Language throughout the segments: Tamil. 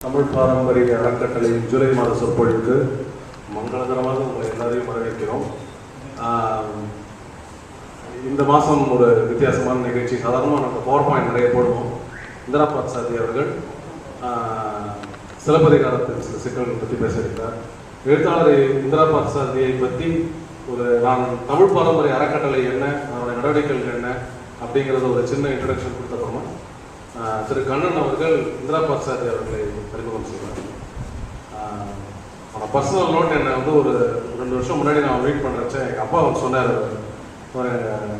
தமிழ் பாரம்பரிய அறக்கட்டளை ஜூலை மாத சொற்பொழிவுக்கு மங்களகரமாக உங்களை எல்லாரையும் வரவேற்கிறோம். இந்த மாதம் ஒரு வித்தியாசமான நிகழ்ச்சி. சாதாரணமாக நம்ம பவர் பாயிண்ட் நிறைய போடுவோம். இந்திரா பார்சாதி அவர்கள் சிலப்பதிகாரத்தின் சில சிக்கல்களை பற்றி பேசியிருக்கார். எழுத்தாளர் இந்திரா பார்சாதியை பற்றி நான் தமிழ் பாரம்பரிய அறக்கட்டளை என்ன, அதனுடைய நடவடிக்கைகள் என்ன அப்படிங்கிறத ஒரு சின்ன இன்ட்ரடக்ஷன் கொடுத்தப்பறமா திரு கண்ணன் அவர்கள் இந்திரா பார்சாதி அவர்களை அறிமுகம் செய்வார். ஆனால் பர்சனல் நோட் என்னை ஒரு 2 வருஷம் முன்னாடி நான் மீட் பண்ணுறச்ச எங்கள் அப்பா அவர் சொன்னார்,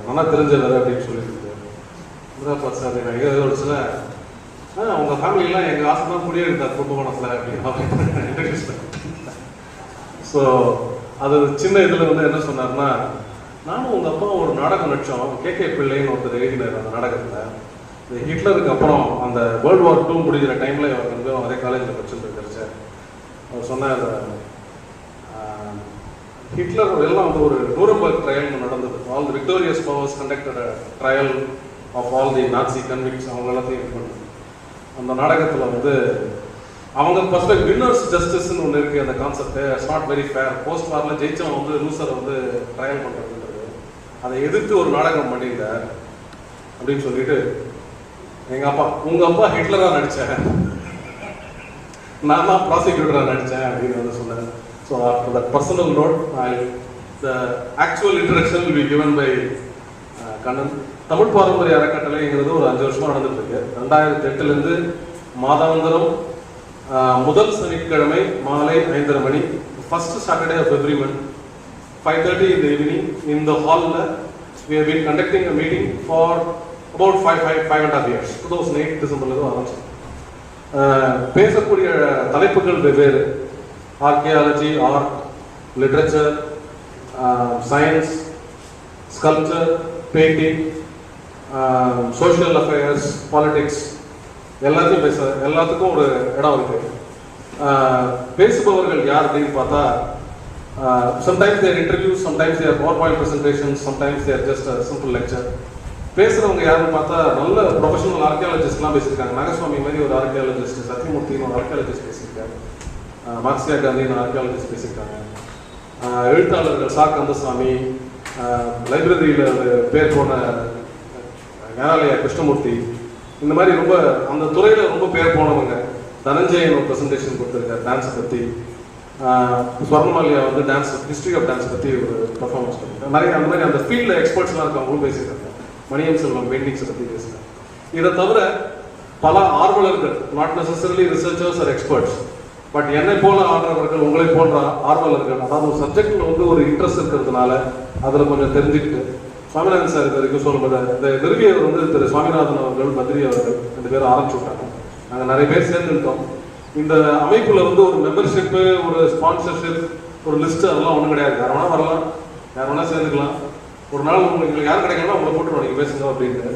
நல்லா தெரிஞ்சவர் அப்படின்னு சொல்லியிருக்காரு. இந்திரா பார்சாதி நான் ஏதோ ஒரு சில உங்கள் ஃபேமிலியெலாம் எங்கள் ஆசை தான் குடியிருந்தார் கும்பகோணத்தில் அப்படின்னு இன்ட்ரடியூஸ் பண்ணேன். ஸோ அது சின்ன இதில் என்ன சொன்னார்னா, நானும் உங்கள் அப்பா ஒரு நாடகம் நடித்தோம், கே பிள்ளைன்னு ஒருத்தர் எழுதினார். அந்த நாடகத்தில் இந்த ஹிட்லருக்கு அப்புறம் அந்த வேர்ல்டு வார் 2 முடிகிற டைமில் அவர் 2 பேரும் அதே காலேஜில் படிச்சுட்டு கிடைச்சார். அவர் சொன்னார், ஹிட்லர் எல்லாம் ஒரு நூரம்பர்க் ட்ரையல் நடந்தது. All the victorious powers conducted trial of all the Nazi convicts, அவங்க எல்லாத்தையும் இது பண்ணுது. அந்த நாடகத்தில் அவங்க ஃபர்ஸ்ட் வின்னர்ஸ் ஜஸ்டிஸ்ன்னு ஒன்று இருக்குது. அந்த concept it's not very fair. Post வாரில் ஜெயிச்சவன் லூசரை ட்ரையல் பண்ணுறதுன்றது, அதை எதிர்த்து ஒரு நாடகம் பண்ணியிருந்தார் அப்படின்னு சொல்லிட்டு, எங்கள் அப்பா உங்கள் அப்பா ஹிட்லராக நடித்தேன், நான் தான் ப்ராசிக்யூட்டராக நடித்தேன் அப்படின்னு சொன்னேன். So after that personal note the actual introduction will be given by Kannan. Tamil பாரம்பரிய அறக்கட்டளைங்கிறது ஒரு 5 வருஷமாக நடந்துட்டு இருக்கு. 2008 மாதாந்திரம் முதல் சனிக்கிழமை மாலை 5:30 மணி, first Saturday of every month 5:30 in the evening in the hall we have been conducting a meeting for about 5.5 years. 2008 டிசம்பர்ல ஆரம்பிச்சோம். பேசக்கூடிய தலைப்புகள் வெவ்வேறு: archaeology, art, literature, science, sculpture, painting, social affairs, politics, எல்லாத்தையும் எல்லாத்துக்கும் ஒரு இடம் இருக்கு. பேசுபவர்கள் யார் அப்படின்னு பார்த்தா, sometimes there interviews, sometimes there power point presentations, sometimes there just a simple lecture. பேசுகிறவங்க யாருன்னு பார்த்தா நல்ல ப்ரொஃபஷனல் ஆர்கியாலஜிஸ்ட்லாம் பேசியிருக்காங்க. நாகசுவாமி மாதிரி ஒரு ஆர்கியாலஜிஸ்ட், சத்யமூர்த்தின்னு ஒரு ஆர்கியாலஜிஸ்ட் பேசியிருக்காங்க, மார்க்சியா காந்தின்னு ஆர்கியாலஜிஸ்ட் பேசியிருக்காங்க. எழுத்தாளர்கள் சா கந்தசாமி, லைப்ரரியில் பேர் போன ஞானாலயா கிருஷ்ணமூர்த்தி, இந்த மாதிரி ரொம்ப அந்த துறையில் ரொம்ப பேர் போனவங்க. தனஞ்சயன் ஒரு ப்ரெசன்டேஷன் கொடுத்துருக்காரு டான்ஸை பற்றி. Swarnamalya dance, history of dance பற்றி ஒரு பர்ஃபார்மன்ஸ் பண்ணியிருக்காங்க. நிறைய அந்த மாதிரி அந்த ஃபீல்டில் எக்ஸ்பர்ட்ஸ்லாம் இருக்கவங்களும் பேசியிருக்காங்க. மணியம் செல்வம் பெயிண்டிங்ஸை பற்றி பேசுகிறாங்க. இதை தவிர பல ஆர்வலர்கள், not necessarily researchers or experts, but என்னை போல ஆர்வலர்கள், உங்களை போன்ற ஆர்வலர்கள், அதாவது ஒரு சப்ஜெக்டில் ஒரு இன்ட்ரெஸ்ட் இருக்கிறதுனால அதில் கொஞ்சம் தெரிஞ்சுக்கிட்டு, சுவாமிநாதன் சார் இது வரைக்கும் சொல்லும்போது இந்த நிறுவியவர் திரு சுவாமிநாதன் அவர்கள், பத்ரி அவர்கள் 2 பேரும் ஆரம்பிச்சு விட்டாங்க. நாங்கள் நிறைய பேர் சேர்ந்துருக்கோம். இந்த அமைப்பில் ஒரு மெம்பர்ஷிப்பு, ஒரு ஸ்பான்சர்ஷிப், ஒரு லிஸ்ட்டு, அதெல்லாம் ஒன்றும் கிடையாது. யார் வேணால் வரலாம், யார் வேணால் சேர்ந்துக்கலாம். ஒரு நாள் உங்களுக்கு யார் கிடைக்கணும் உங்களை போட்டுருவோம், நீங்கள் பேசுங்க அப்படின்ட்டு.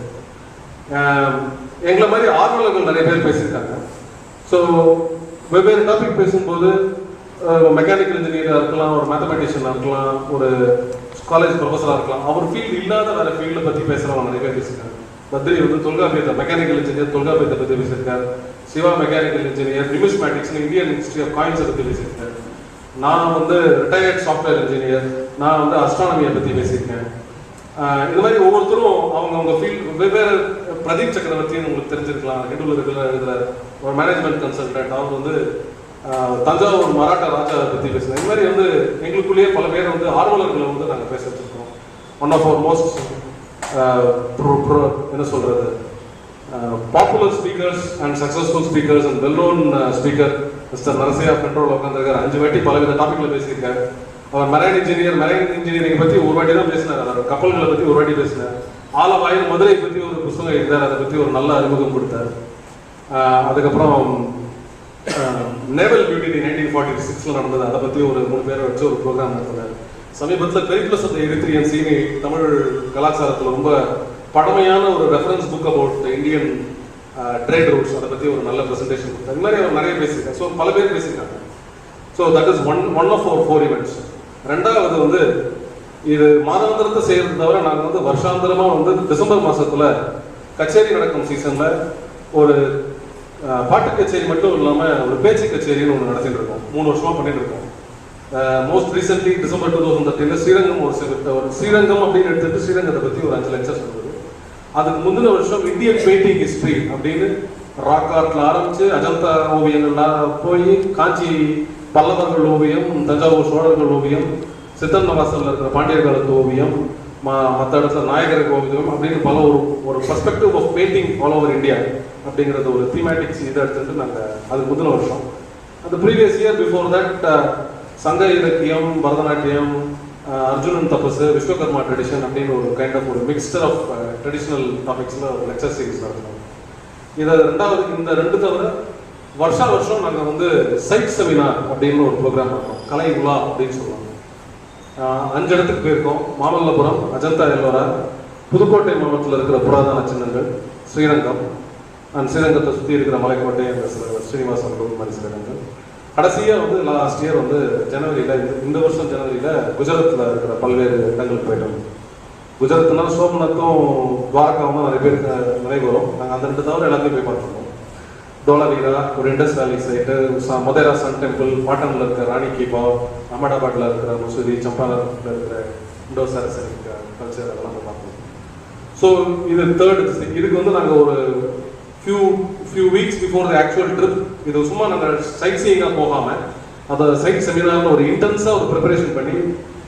எங்களை மாதிரி ஆர்வலர்கள் நிறைய பேர் பேசியிருக்காங்க. ஸோ வெவ்வேறு டாபிக் பேசும்போது மெக்கானிக்கல் இன்ஜினியராக இருக்கலாம், ஒரு மேத்தமெட்டிஷியனாக இருக்கலாம், ஒரு காலேஜ் ப்ரொஃபஸராக இருக்கலாம், அவர் ஃபீல்டு இல்லாத வேறு ஃபீல்டை பற்றி பேசுகிறவங்க நிறைய பேர் பேசியிருக்காங்க. பத்ரி தொல்காப்பியத்தை, மெக்கானிக்கல் இன்ஜினியர் தொல்காப்பியத்தை பற்றி பேசியிருக்கார். Siva mechanical engineer, numismatics, Indian history of காயின்ஸை பற்றி பேசியிருக்கேன். நான் ரிட்டையர்ட் சாஃப்ட்வேர் இன்ஜினியர், நான் அஸ்ட்ரானமியை பற்றி பேசியிருக்கேன். இது மாதிரி ஒவ்வொருத்தரும் அவங்க ஃபீல்டு வெவ்வேறு. பிரதீப் சக்கரவர்த்தின்னு உங்களுக்கு தெரிஞ்சிருக்கலாம், ஹிந்துவில் இருக்கிற ஒரு மேனேஜ்மெண்ட் கன்சல்டன்ட். அவர் தஞ்சாவூர் மராட்டா ராஜாவை பற்றி பேசுகிறேன். இது மாதிரி எங்களுக்குள்ளேயே பல பேர் ஆர்வலர்களை நாங்கள் பேச வச்சுருக்கோம். ஒன் ஆஃப் அவர் மோஸ்ட் என்ன சொல்கிறது, popular speakers and successful speakers and well known speaker mister Narasiah பெட்ரோல் உட்காந்துருக்காரு. 5 வாட்டி பலவித டாப்பிக்கில் பேசியிருக்காரு. அவர் மெரைன் இன்ஜினியரிங் பற்றி ஒரு வாட்டி தான் பேசினார். அவர் கப்பல்களை பற்றி ஒரு வாட்டி பேசினார். ஆலவாயில் மதுரை பற்றி ஒரு புத்தகம் எழுதினார், அதை பற்றி ஒரு நல்ல அறிமுகம் கொடுத்தார். அதுக்கப்புறம் நேவல் டியூட்டி 1946 நடந்தது, அதை பற்றி ஒரு 3 பேரை வச்சு ஒரு ப்ரோக்ராம் நடத்தினார். சமீபத்தில் பெரிப்ளஸ் ஆஃப் தி எரித்ரியன் சீனி தமிழ் கலாச்சாரத்தில் ரொம்ப பழமையான ஒரு reference book about Indian trade roots, அதை பற்றி ஒரு நல்ல ப்ரெசன்டேஷன் கொடுத்தார். இது மாதிரி அவர் நிறைய பேசியிருக்காங்க. ஸோ பல பேர் பேசியிருக்காங்க. So that is one of our 4 events. ரெண்டாவது இது மாதாந்திரத்தை செய்யறது தவிர நாங்கள் வருஷாந்திரமாக டிசம்பர் மாதத்தில் கச்சேரி நடக்கும் சீசனில் ஒரு பாட்டு கச்சேரி மட்டும் இல்லாமல் ஒரு பேச்சு கச்சேரின்னு ஒன்று நடத்திட்டு இருக்கோம். 3 வருஷமாக பண்ணிட்டு இருக்கோம். மோஸ்ட் ரீசென்ட்லி டிசம்பர் 2013 ஸ்ரீரங்கம் ஒரு ஸ்ரீரங்கம் அப்படின்னு எடுத்துட்டு ஸ்ரீரங்கத்தை பற்றி ஒரு 5 லெக்சர்ஸ் இருந்தது. அதுக்கு முந்தின வருஷம் இந்தியன் பெயிண்டிங் ஹிஸ்ட்ரி அப்படின்னு ராக் ஆர்ட்ல ஆரம்பிச்சு அஜந்தா ஓவியங்கள்லாம் போய் காஞ்சி பல்லவர்கள் ஓவியம், தஞ்சாவூர் சோழர்கள் ஓவியம், சித்தன்னவாசலில் இருக்கிற பாண்டியர் காலத்து ஓவியம், மற்ற இடத்துல நாயகர் ஓவியம் அப்படின்னு பல ஒரு perspective of painting all over India அப்படிங்கிறது ஒரு தீமேட்டிக்ஸ் இதை எடுத்துட்டு நாங்கள் அதுக்கு முந்தின வருஷம். அந்த ப்ரீவியஸ் இயர் பிஃபோர் தட் சங்க இலக்கியம், பரதநாட்டியம், அர்ஜுனன் தபசு, விஸ்வகர்மா ட்ரெடிஷன் அப்படின்னு ஒரு கைண்ட் ஆஃப் ஒரு மிக்ஸ்டர் ஆஃப் ட்ரெடிஷ்னல் டாபிக்ஸில் ஒரு லெக்சர் சீரிஸ் நடத்தினோம். இதை இந்த 2 தவிர வருஷம் நாங்கள் வந்து சைட் செமினார் அப்படின்னு ஒரு ப்ரோக்ராம் பண்ணோம். கலை உலா அப்படின்னு சொல்லுவாங்க. 5 இடத்துக்கு போயிருக்கோம். மாமல்லபுரம், அஜந்தா எல்லோரா, புதுக்கோட்டை மாவட்டத்தில் இருக்கிற புராதன சின்னங்கள், ஸ்ரீரங்கம் அண்ட் ஸ்ரீரங்கத்தை சுற்றி இருக்கிற மலைக்கோட்டை அந்த ஸ்ரீனிவாசன் கோவில் மாதிரி சில இடங்கள். கடைசியாக வந்து லாஸ்ட் இயர் வந்து ஜனவரியில் இந்த வருஷம் ஜனவரியில் குஜராத்தில் இருக்கிற பல்வேறு இடங்களுக்கு போயிட்டோம். குஜராத்னா சோம்நாத்தும் துவாரகாவும் நிறைய பேருக்கு நினைவு வரும். நாங்கள் அந்த 2 தவிர எல்லாத்தையும் போய் பார்த்துருக்கோம். தோலாவீரா, ஒரு இண்டஸ் வேலி சைட்டு, மொதேரா சன் டெம்பிள், பாட்டனில் இருக்கிற ராணி கி பாவ், அஹமதாபாத்தில் இருக்கிற மசூதி, சம்பாரத்தில் இருக்கிற இண்டோ சாரசனிக் கல்ச்சர் அதெல்லாம் போய் பார்த்தோம். ஸோ இது 3rd. இதுக்கு வந்து நாங்கள் ஒரு few weeks before the actual trip இது சும்மா நாங்கள் சைட் சீயிங்காக போகாமல் அதை சைட் செமினார்னு ஒரு இன்டென்ஸாக ஒரு ப்ரிப்பரேஷன் பண்ணி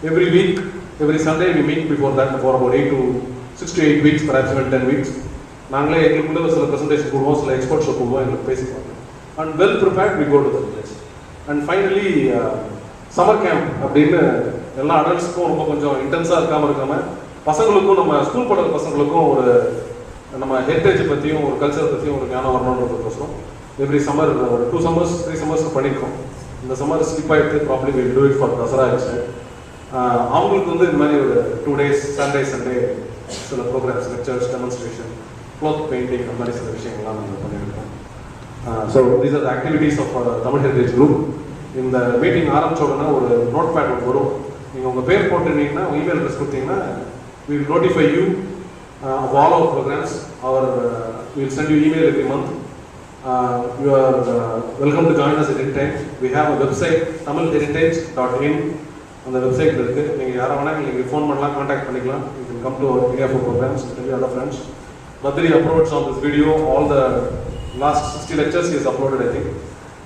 every week, every Sunday we meet before that for about 6 to 8 weeks, perhaps even 10 weeks. நாங்களே எங்களுக்குள்ள சில ப்ரெசன்டேஷன் போடுவோம், சில எக்ஸ்பர்ட்ஸை போடுவோம், எங்களுக்கு பேசிப்பாங்க. And well prepared we go to the village. And finally summer camp அப்படின்னு எல்லா அடல்ட்ஸ்க்கும் ரொம்ப கொஞ்சம் இன்டென்ஸாக இருக்காமல் பசங்களுக்கும் நம்ம ஸ்கூல் படிக்கிற பசங்களுக்கும் ஒரு நம்ம ஹெரிட்டேஜை பற்றியும் ஒரு கல்ச்சரை பற்றியும் ஒரு ஞானம் வரணுன்றதுக்கோசரம் எவ்ரி சம்மர் ஒரு 2 summers 3 summers பண்ணியிருக்கோம். இந்த சம்மர் ஸ்கிப் ஆகிட்டு probably will do it for Dasara extent. அவங்களுக்கு வந்து இது மாதிரி ஒரு 2 days Saturday Sunday சில programs, lectures, demonstration, cloth painting அந்த மாதிரி சில விஷயங்கள்லாம் நாங்கள் பண்ணியிருக்கோம். So these are the activities of Tamil heritage group. இந்த மீட்டிங் ஆரம்பிச்ச உடனே ஒரு நோட் பேட் ஒன்று வரும். நீங்கள் உங்கள் பேர் போட்டுருந்தீங்கன்னா, இமெயில் அட்ரஸ் கொடுத்தீங்கன்னா we will notify you of all our programs. We will send you email every month. You are welcome to join us at any time. We have a website tamilheritage.in. அந்த வெப்சைட்டில் இருக்குது. நீங்கள் யாரை வேணால் நீங்கள் ஃபோன் பண்ணலாம், கான்டாக்ட் பண்ணிக்கலாம். You can come to our area for programs, tell your other friends. Badri uploads on this video all the last 60 lectures he has uploaded, I think.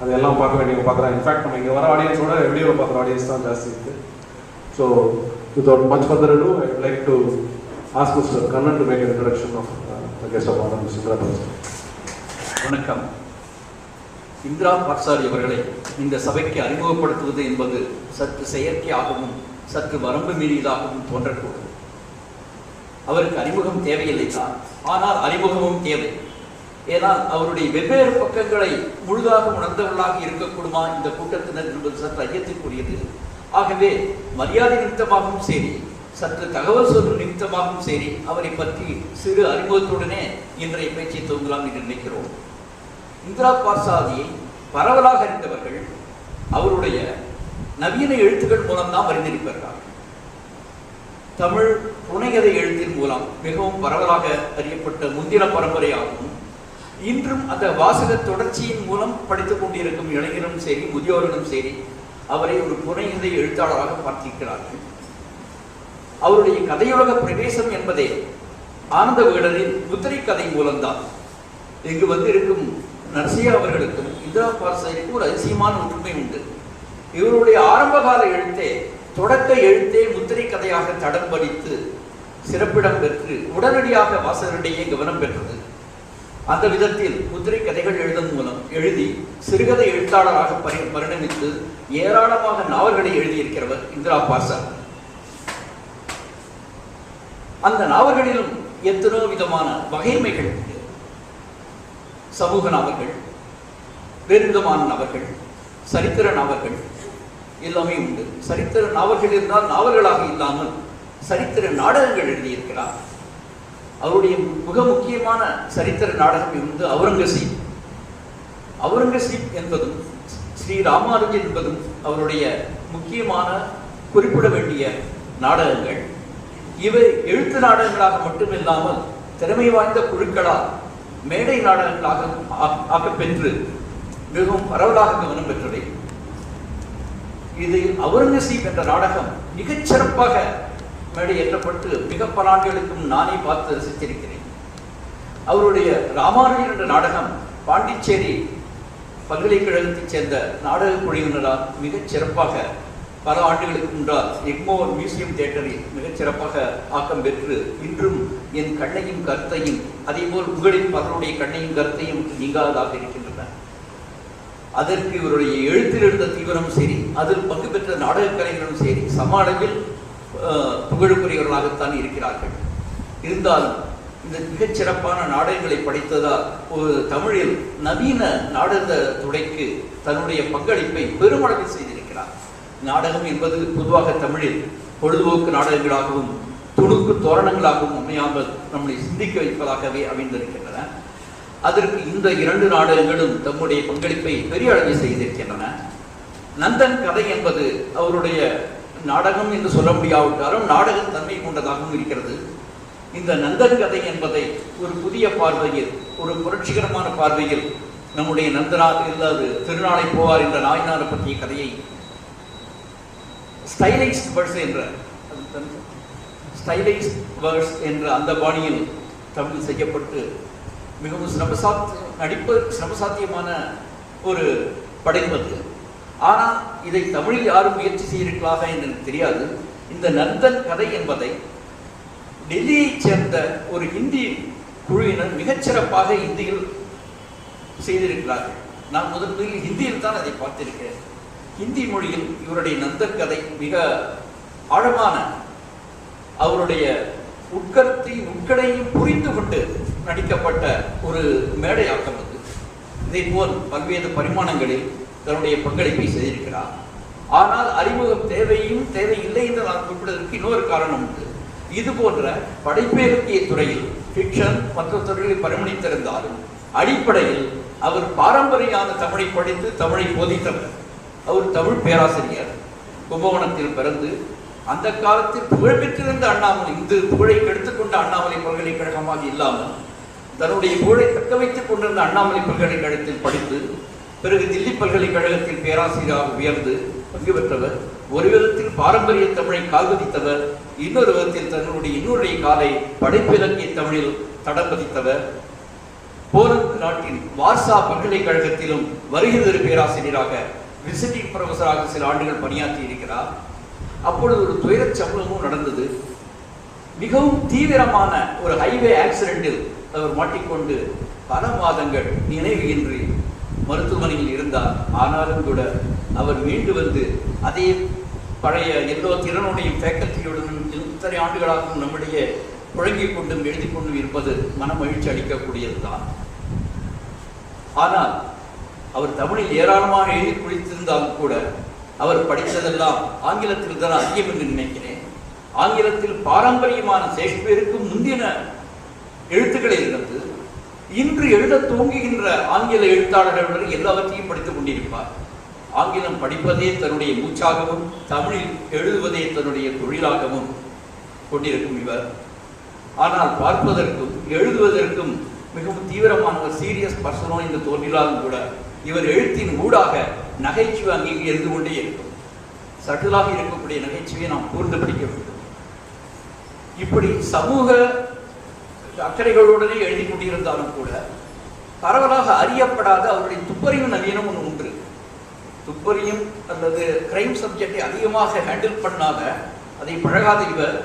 அதெல்லாம் பார்க்க வேண்டியவங்க பார்க்குறேன். இன்ஃபேக்ட் நம்ம இங்கே வர ஆடியன்ஸோட வீடியோவில் பார்க்குற ஆடியன்ஸ் தான் ஜாஸ்தி இருக்குது. So without much further ado, I would like to ask Mr. Kannan to make an introduction of the guest of honor, Mr. Indra Parsari. வணக்கம். இந்திரா பார்சாரி அவர்களை இந்த சபைக்கு அறிமுகப்படுத்துவது என்பது சற்று செயற்கையாகவும் சற்று வரம்பு மீறியதாகவும் தோன்றக்கூடும். அவருக்கு அறிமுகம் தேவையில்லை தான், ஆனால் அறிமுகமும் தேவை. ஏனால் அவருடைய வெவ்வேறு பக்கங்களை முழுதாக உணர்ந்தவர்களாக இருக்கக்கூடுமா இந்த கூட்டத்தினர் என்பது சற்று ஐயத்திற்குரியது. ஆகவே மரியாதை நிமித்தமாகவும் சரி, சற்று தகவல் சொல்லும் நிமித்தமாகவும் சரி, அவரை பற்றி சிறு அறிமுகத்துடனே இன்றைய பேச்சை துவங்கலாம் என்று நினைக்கிறோம். இந்திரா பார்சாரியை பரவலாக அறிந்தவர்கள் அவருடைய நவீன எழுத்துக்கள் மூலம்தான் அறிந்திருப்பார்கள். தமிழ் புனைகதை எழுத்தின் மூலம் மிகவும் பரவலாக அறியப்பட்ட முந்தின பரம்பரையாகவும், இன்றும் அந்த வாசக தொடர்ச்சியின் மூலம் படித்துக் கொண்டிருக்கும் இளைஞரும் சரி, முதியோர்களும் சரி, அவரை ஒரு புனைகதை எழுத்தாளராக பார்த்திருக்கிறார்கள். அவருடைய கதையுலக பிரவேசம் என்பதே ஆனந்த விகடனின் முத்திரை கதை மூலம்தான். இங்கு வந்திருக்கும் நரசியா அவர்களுக்கும் இந்திரா பார்சாரிக்கும் ஒரு அதிசயமான ஒற்றுமை உண்டு. இவருடைய ஆரம்பகால எழுத்தே, தொடக்க எழுத்தே முத்திரை கதையாக தடம் படித்து சிறப்பிடம் பெற்று உடனடியாக வாசகரிடையே கவனம் பெற்றது. அந்த விதத்தில் முத்திரை கதைகள் எழுதி சிறுகதை எழுத்தாளராக பரிணமித்து ஏராளமாக நாவல்களை எழுதியிருக்கிறவர் இந்திரா பார்சாரி. அந்த நாவல்களிலும் எத்தனோ விதமான வகைமைகள் உண்டு. சமூக நாவல்கள், வேறு விதமான நாவல்கள், சரித்திர நாவல்கள் எல்லாமே உண்டு. சரித்திர நாவல்கள் இருந்தால் நாவல்களாக இல்லாமல் சரித்திர நாடகங்கள் எழுதியிருக்கிறார். அவருடைய மிக முக்கியமான சரித்திர நாடகம் வந்து அவுரங்கசீப். அவுரங்கசீப் என்பதும் ஸ்ரீ ராமானுஜன் என்பதும் அவருடைய முக்கியமான குறிப்பிட வேண்டிய நாடகங்கள். இவை எழுத்து நாடகங்களாக மட்டுமில்லாமல் திறமை வாய்ந்த குழுக்களால் மேடை நாடகங்களாக ஆக்கப்பெற்று மிகவும் பரவலாக கவனம் பெற்றவை. இது அவுரங்கசீப் என்ற நாடகம் மிகச் சிறப்பாக மேடை ஏற்றப்பட்டு மிக பல ஆண்டுகளுக்கும் நானே பார்த்து ரசித்திருக்கிறேன். அவருடைய ராமானுஜன் என்ற நாடகம் பாண்டிச்சேரி பல்கலைக்கழகத்தைச் சேர்ந்த நாடக குழுவினரால் மிகச் சிறப்பாக பல ஆண்டுகளுக்கு முன்னால் எக்மோர் மியூசியம் தியேட்டரில் மிகச் சிறப்பாக ஆக்கம் பெற்று இன்றும் என் கண்ணையும் கருத்தையும் அதேபோல் உங்களின் பலருடைய கண்ணையும் கருத்தையும் நீங்காததாக இருக்கின்றன. அதற்கு இவருடைய எழுத்தில் இருந்த தீவிரம் சரி, அதில் பங்கு பெற்ற நாடக கலைஞர்களும் சரி சம அளவில் புகழுக்குரியவர்களாகத்தான் இருக்கிறார்கள். இருந்தாலும் இந்த மிகச் சிறப்பான நாடகங்களை படித்ததால் ஒரு தமிழில் நவீன நாடக துறைக்கு தன்னுடைய பங்களிப்பை பெருமளவில் செய்திருக்கிறார். நாடகம் என்பது பொதுவாக தமிழில் பொழுதுபோக்கு நாடகங்களாகவும் துணுக்கு தோரணங்களாகவும் அமையாமல் நம்மளை சிந்திக்க வைப்பதாகவே அமைந்திருக்கின்றன. அதற்கு இந்த 2 நாடகங்களும் தம்முடைய பங்களிப்பை பெரிய அளவில் செய்திருக்கின்றன. நந்தன் கதை என்பது அவருடைய நாடகம் என்று சொல்ல முடியாவிட்டாலும் நாடக தன்மை கொண்டதாகவும் இருக்கிறது. இந்த நந்தன் கதை என்பதை ஒரு புதிய பார்வையில், ஒரு புரட்சிகரமான பார்வையில் நம்முடைய நந்தனார் இல்லாது திருநாளை போவார் என்ற நாயனாரை பற்றிய கதையை ஸ்டைலைஸ்ட் வேர்ட்ஸ் என்ற அந்த பாணியில் தமிழ் செய்யப்பட்டு மிகவும் சிரமசாத்தியமான ஒரு படைப்பது. ஆனால் இதை தமிழில் யாரும் முயற்சி செய்திருக்கலாக என்று எனக்கு தெரியாது. இந்த நந்தன் கதை என்பதை டெல்லியைச் சேர்ந்த ஒரு ஹிந்தி குழுவினர் மிகச்சிறப்பாக இந்தியில் செய்திருக்கிறார்கள். நான் முதலில் ஹிந்தியில் தான் அதை பார்த்திருக்கிறேன். ஹிந்தி மொழியில் இவருடைய நந்தன் கதை மிக ஆழமான அவருடைய உட்கடையும் புரிந்து கொண்டு நடிக்கப்பட்ட ஒரு மேடையாக்கம் அது. இதே போல் பல்வேறு பரிமாணங்களில் தன்னுடைய பங்களிப்பை செய்திருக்கிறார். ஆனால் அறிமுகம் தேவையில்லை என்று நான் குறிப்பிடுவதற்கு இன்னொரு காரணம் உண்டு. இது போன்ற படைப்பிலக்கிய துறையில் ஃபிக்ஷன் மற்ற துறைகளில் பரிமணித்திருந்தாலும் அடிப்படையில் அவர் பாரம்பரியான தமிழை படித்து தமிழை போதித்தவர். அவர் தமிழ் பேராசிரியர். கும்பகோணத்தில் பிறந்து அந்த காலத்தில் புகழ்பெற்றிருந்த அண்ணாமலை, இந்த புகழை கெடுத்துக்கொண்ட அண்ணாமலை பல்கலைக்கழகமாக இல்லாமல் தன்னுடைய புகழை தக்க வைத்துக் கொண்டிருந்த அண்ணாமலை பல்கலைக்கழகத்தில் படித்து பிறகு தில்லி பல்கலைக்கழகத்தில் பேராசிரியராக உயர்ந்து பங்கு பெற்றவர். ஒரு விதத்தில் பாரம்பரிய தமிழை கால்வதித்தவர், இன்னொரு விதத்தில் தன்னுடைய காலை படைப்பிலக்கிய தமிழில் தடம் பதித்தவர். போலந்து நாட்டின் வார்சா பல்கலைக்கழகத்திலும் வருகிற பேராசிரியராக விசிட்டிங் ப்ரொஃபஸராக சில ஆண்டுகள் பணியாற்றி இருக்கிறார். அப்பொழுது ஒரு துயரச் சம்பவமும் நடந்தது. மிகவும் தீவிரமான ஒரு ஹைவே ஆக்சிடென்டில் அவர் மாட்டிக்கொண்டு பல மாதங்கள் நினைவின்றி மருத்துவமனையில் இருந்தார். ஆனாலும் கூட அவர் மீண்டு வந்து அதே பழைய எல்லோ திறனுடைய ஃபேக்கல்ட்டியுடன் இத்தனை ஆண்டுகளாகவும் நம்முடைய புழங்கிக் கொண்டும் எழுதி கொண்டும் இருப்பது மன மகிழ்ச்சி அளிக்கக்கூடியதுதான். ஆனால் அவர் தமிழில் ஏராளமாக எழுதி குளித்திருந்தாலும் கூட அவர் படித்ததெல்லாம் ஆங்கிலத்தில் தான் அதிகம் என்று நினைக்கிறேன். ஆங்கிலத்தில் பாரம்பரியமான ஷேக்ஸ்பியருக்கு முந்தின எழுத்துக்களை இருந்தது. இன்று எழுத தூங்குகின்ற ஆங்கில எழுத்தாளர்களுடன் எல்லாவற்றையும் படித்துக் கொண்டிருப்பார். ஆங்கிலம் படிப்பதே தன்னுடைய மூச்சாகவும் தமிழில் எழுதுவதே தன்னுடைய தொழிலாகவும் கொண்டிருக்கும் இவர். ஆனால் பார்ப்பதற்கும் எழுதுவதற்கும் மிகவும் தீவிரமான ஒரு சீரியஸ் பர்சனோ என்று தோன்றினாலும் கூட இவர் எழுத்தின் ஊடாக நகைச்சுவை அங்கே இருந்து கொண்டே இருக்கும். சட்டிலாக இருக்கக்கூடிய நகைச்சுவையை நாம் கூர்ந்து படிக்க வேண்டும். இப்படி சமூக அக்கறைகளுடனே எழுதி கொண்டிருந்தாலும் கூட பரவலாக அறியப்படாத அவருடைய துப்பறிவு நவீனம் ஒன்று உண்டு. துப்பறியும் அல்லது கிரைம் சப்ஜெக்டை அதிகமாக ஹேண்டில் பண்ணாத, அதை பழகாத இவர்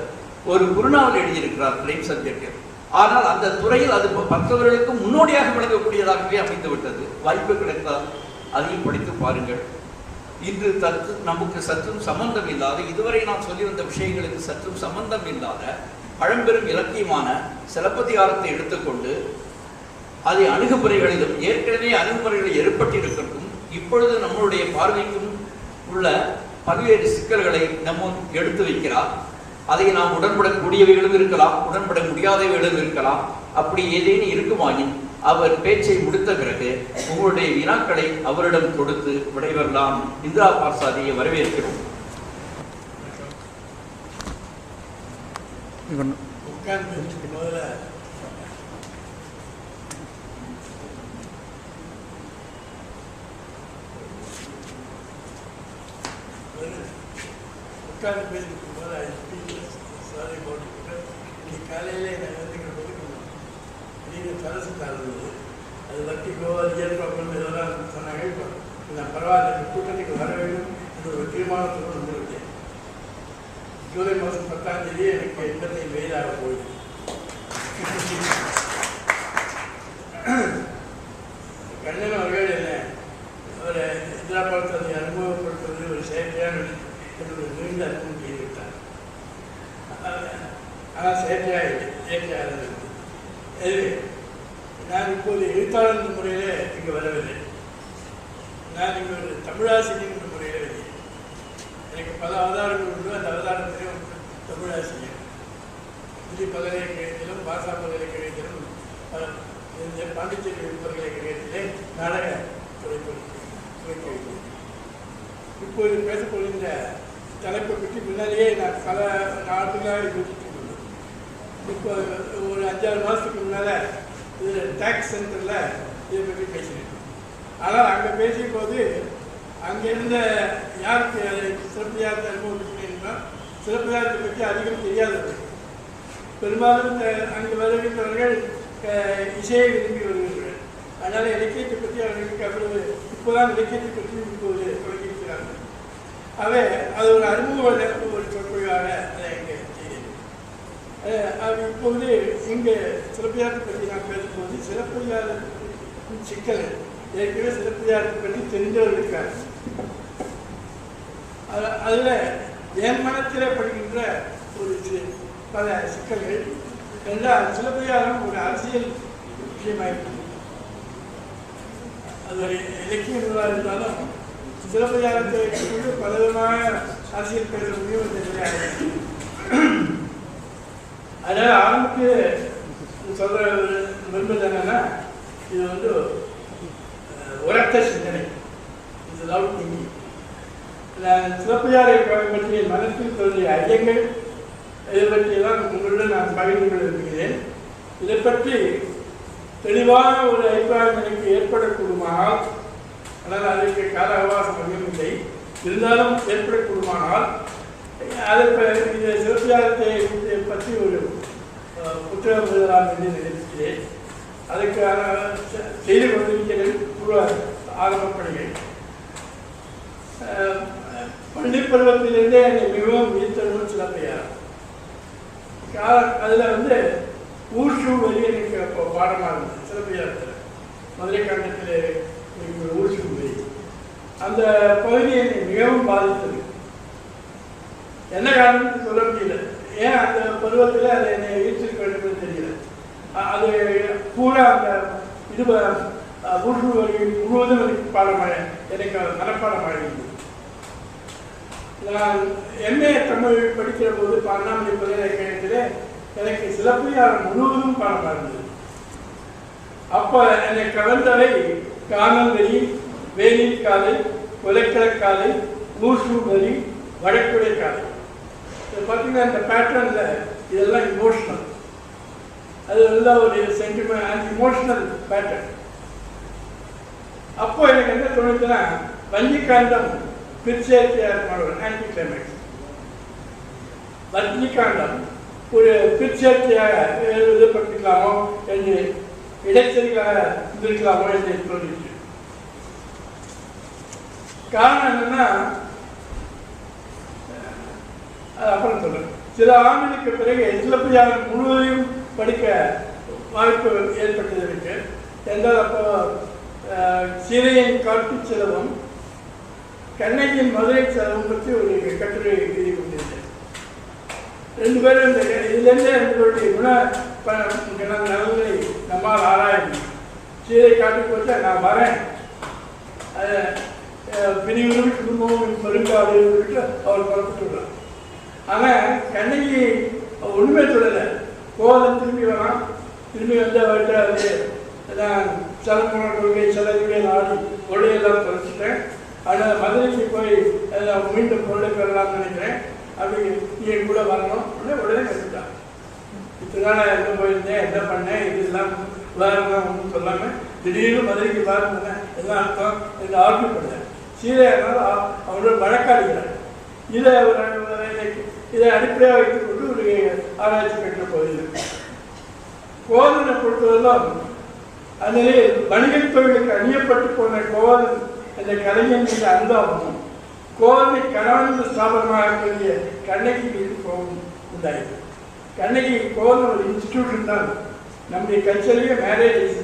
ஒரு குருநாவல் எழுதியிருக்கிறார் கிரைம் சப்ஜெக்டில். ஆனால் அந்த துறையில் அது மற்றவர்களுக்கு முன்னோடியாக விளங்கக்கூடியதாகவே அமைந்து விட்டது. வாய்ப்பு கிடைத்தால் அதையும் படித்து பாருங்கள். இன்று நமக்கு சற்றும் சம்பந்தம் இல்லாத, இதுவரை நான் சொல்லி வந்த விஷயங்களுக்கு சற்றும் சம்பந்தம் இல்லாத பழம்பெரும் இலக்கியமான சிலப்பதிகாரத்தை எடுத்துக்கொண்டு அதை அணுகுமுறைகளிலும் ஏற்கனவே அணுகுமுறைகளில் ஏற்பட்டிருக்கிறதும் இப்பொழுது நம்மளுடைய பார்வைக்கும் உள்ள பல்வேறு சிக்கல்களை நம்ம எடுத்து வைக்கிறார். அதை நாம் உடன்படக்கூடியவைகளும் இருக்கலாம், உடன்பட முடியாதவைகளும் இருக்கலாம். அப்படி ஏதேனும் இருக்குமாயின் அவர் பேச்சை முடித்த பிறகு உங்களுடைய வினாக்களை அவரிடம் கொடுத்து விடைபெறலாம். இந்திரா பார்சாதியை வரவேற்கிறோம். உட்காந்து பேசிட்டு போது சாரி போட்டு இன்னைக்கு காலையிலே நான் வந்துக்கிற போது நீங்கள் சரசு இருந்தது அது வட்டிக்கோ அது ஏற்பாடு இதெல்லாம் சொன்னாங்க. இப்போ நான் பரவாயில்ல இந்த கூட்டத்துக்கு வர வேண்டும் என்ற ஒரு தீர்மானத்தோடு வந்துவிட்டேன். ஜூலை மாதம் 10ஆம் தேதி எனக்கு 85 வயதாக போகுது. கண்ணன் அவர்கள் என்ன ஒரு இந்திரா படத்தை அனுபவப்படுத்துவது ஒரு செயற்கையான என்னுடைய நீண்ட அனுபவம் செய்துவிட்டார். ஆனால் செயற்கையாக இல்லை, இயற்கையாக இருந்தது. எனவே நான் இப்போது எழுத்தாளர் என்ற முறையில் இங்கே வரவில்லை. நான் இங்கே ஒரு தமிழாசிரியர் என்ற முறையில் இல்லை. எனக்கு பல அவதாரங்கள் உண்டு. அந்த அவதாரத்திலும் தமிழாசிரியர் தில்லி பல்கலைக்கழகத்திலும் பாசா பல்கலைக்கழகத்திலும் இந்த பாண்டிச்சேரி பல்கலைக்கழகத்திலே நாடக துறைக்கு இப்போது பேசப்படுகின்ற தலைப்பை பற்றி முன்னாடியே நான் பல நாட்டுகளாக யோசித்துள்ளேன். இப்போ ஒரு 5-6 மாதத்துக்கு முன்னால் இதில் டேக்ஸ் சென்டரில் இதை பற்றி பேசினேன். ஆனால் அங்கே பேசிய போது அங்கே இருந்த யாருக்கு அதை சிறப்பியாரத்தை அனுபவிக்கிறேன்னா சிறப்பியாரத்தை பற்றி அதிகம் தெரியாதவர்கள். பெரும்பாலும் இந்த அங்கே வருகின்றவர்கள் இசையை விரும்பி வருகிறார்கள். அதனால் இலக்கியத்தை பற்றி அவர்களுக்கு அவ்வளவு இப்போதான் இலக்கியத்தை பற்றி இப்போது தொடங்கியிருக்கிறார்கள். அவை அது ஒரு அனுபவ ஒரு சொற்பொழிவாக அதை இங்கே செய்தேன். அது இப்போது இங்கே சிறப்பியாரத்தை பற்றி நான் பேசும்போது சிறப்பியார சிக்கல் ஏற்கனவே சிறப்பியாரத்தை பற்றி தெரிந்தவர்கள் இருக்கார். அதில் என் மனத்திலே படுகின்ற ஒரு பல சிக்கல்கள் என்றால் சிலப்பதிகாரம் ஒரு அரசியல் விஷயமாயிருக்கும். அது ஒரு இலக்கிய நூலாக இருந்தாலும் சிலப்பதிகாரத்தை கொண்டு பலவிதமான அரசியல் பேச முடியும் என்று கிடையாது. அதனால் ஆரம்பித்து சொல்கிற விரும்புவது என்னன்னா, இது வந்து உரத்த சிந்தனை, இது லவ் திங்கிங். நான் சிலப்பதிகாரை பற்றி என் மனத்தில் தோன்றிய ஐயங்கள் இதை பற்றியெல்லாம் உங்களுடன் நான் பகிர்ந்து கொள்ள விரும்புகிறேன். இதை பற்றி தெளிவான ஒரு அபிப்பிராயம் எனக்கு ஏற்படக்கூடுமானால், ஆனால் அதற்கு கால அவகாசம் அதிகம் இல்லை, இருந்தாலும் ஏற்படக்கூடுமானால் அதை இந்த சிறப்பியாரத்தை பற்றி ஒரு புத்தகம் எழுதலாம் என்று நினைக்கிறேன். அதுக்கான செய்து கொண்டிருக்கிறேன். ஆரம்பப்படுகிறேன். பள்ளி பருவத்திலிருந்தே என்னை மிகவும் ஈர்த்ததும் சிலப்பதிகாரம். அதில் வந்து ஊர்ஷு வரி எனக்கு அப்போ பாடமாக இருந்தது. சிலப்பதிகாரத்தில் மதுரை காண்டத்தில் ஊர்ஷு வரி அந்த பகுதி என்னை மிகவும் பாதித்தது. என்ன காரணம்னு சொல்ல முடியல. ஏன் அந்த பருவத்தில் அதை என்னை ஈர்த்திருக்க வேண்டும் தெரியல. அது பூரா அந்த இது ஊர்ஷு வரி முழுவதும் எனக்கு பாடமாக எனக்கு மனப்பாடமாக இருந்தது. நான் எம்ஏ தமிழ் படிக்கிற போது அண்ணாமலை பல்கலைக்கழகத்திலே எனக்கு சிலப்பதிகாரம் முழுவதும் பாடமாக இருந்தது. அப்போ என்னை கவர்ந்தவை காணல் வரி, வேலில் காலை, கொலைக்கலக்காலை, ஊர்ஷு வரி, வடக்குடை காலை. இது பார்த்தீங்கன்னா இந்த பேட்டர்னில் இதெல்லாம் இமோஷனல். அது எல்லாம் ஒரு சென்டிமெண்ட் அண்ட் இமோஷனல் பேட்டர்ன். அப்போ எனக்கு என்ன தோணுச்சுன்னா, வஞ்சிக்காண்டம் பிற்சேர்க்கையார் மாணவர் ஆன்டி கிளைமேக்ஸ். வஞ்சிக்காண்டம் ஒரு பிற்சேர்க்கையாக எழுதப்பட்டிருக்கலாமோ என்று, இடைச்செறிகளாக இருந்திருக்கலாமோ என்று தோன்றிச்சு. காரணம் என்னன்னா, அப்புறம் சொல்றேன். சில ஆண்டுகளுக்கு பிறகு சிலப்பதிகாரம் முழுவதையும் படிக்க வாய்ப்பு ஏற்பட்டது இருக்கு. என்றால் அப்போ சீதையின் காட்டு செலவும் கண்ணகியின் மதுரை செலவும் பற்றி ஒரு கட்டுரை எழுதி கொண்டிருந்தேன். 2 பேரும் இந்த இதுலேருந்தே எங்களுடைய நலன்களை நம்மால் ஆராயணும். சீதை காட்டுக்கு வச்சா நான் வரேன், பிரிவுகளும் குடும்பமும் பெருங்காடு அவர் புறப்பட்டுள்ளார். ஆனால் கண்ணகி ஒன்றுமே சொல்லலை. கோலம் திரும்பி வரலாம், திரும்பி வந்து அவர்கிட்ட வந்து நான் சலமான கொள்கை செலவுடைய நாடு கொள்கையெல்லாம் தொலைச்சிட்டேன், அதனால் மதுரைக்கு போய் மீண்டும் பொருளை பெறலாம்னு நினைக்கிறேன், அப்படி நீ கூட வரணும் உடனே கற்றுட்டான். இத்தனை நாள் எங்கே போயிருந்தேன், என்ன பண்ணேன், இதெல்லாம் உதாரணம் ஒன்றும் சொல்லாமல் திடீர்னு மதுரைக்கு பாருங்க எல்லாம் அர்த்தம் என்று ஆர்வம் பண்ணேன். சீதையானால் அவரோட வழக்காடுகிறார். இதை இதை அடிப்படையாக வைத்துக்கொண்டு ஒரு ஆராய்ச்சி பெற்ற பகுதி. கோதனை பொறுத்தவரையிலும் அதிலே வணிகத் தொழிலுக்கு அணியப்பட்டு போன கோதன் அந்த கலைஞன் மீது அன்பாகவும் கோதனை கலானந்த ஸ்தாபனமாக கூடிய கண்ணகி மீது கோபம் உண்டாயிற்று. கண்ணகி கோதன் ஒரு இன்ஸ்டிடியூஷன் தான். நம்முடைய கல்ச்சர்லேயே மேரேஜ்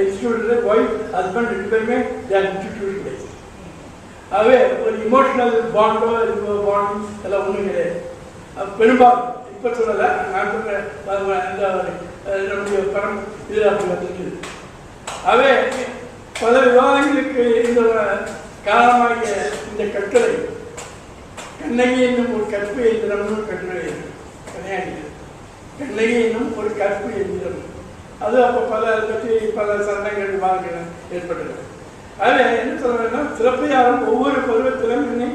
இன்ஸ்டிடியூட்டில் ஒய்ஃப் ஹஸ்பண்ட் ரெண்டு பேருமே இன்ஸ்டிடியூஷன் வைஸ். ஆகவே ஒரு இமோஷனல் பாண்டோ பாண்ட் எல்லாம் ஒன்றும் கிடையாது. பெரும்பாலும் இப்போ சொல்லலை, நான் சொல்கிறேன் அந்த நம்முடைய படம் இதில் அப்படி வந்துருக்குது. ஆகவே பல விவாதங்களுக்கு இந்த காரணமாகிய இந்த கட்டுரை கண்ணகி என்னும் ஒரு கற்பு எந்திரம்னு கட்டுரை விளையாடிது. கண்ணகி என்னும் ஒரு கற்பு எந்திரம் அது அப்போ அதை பற்றி பல சந்தங்கள் விவாதங்கள் ஏற்பட்டது. அதில் என்ன சொல்றேன்னா, சிலப்பதிகாரம் ஒவ்வொரு பருவத்திலும் என்னை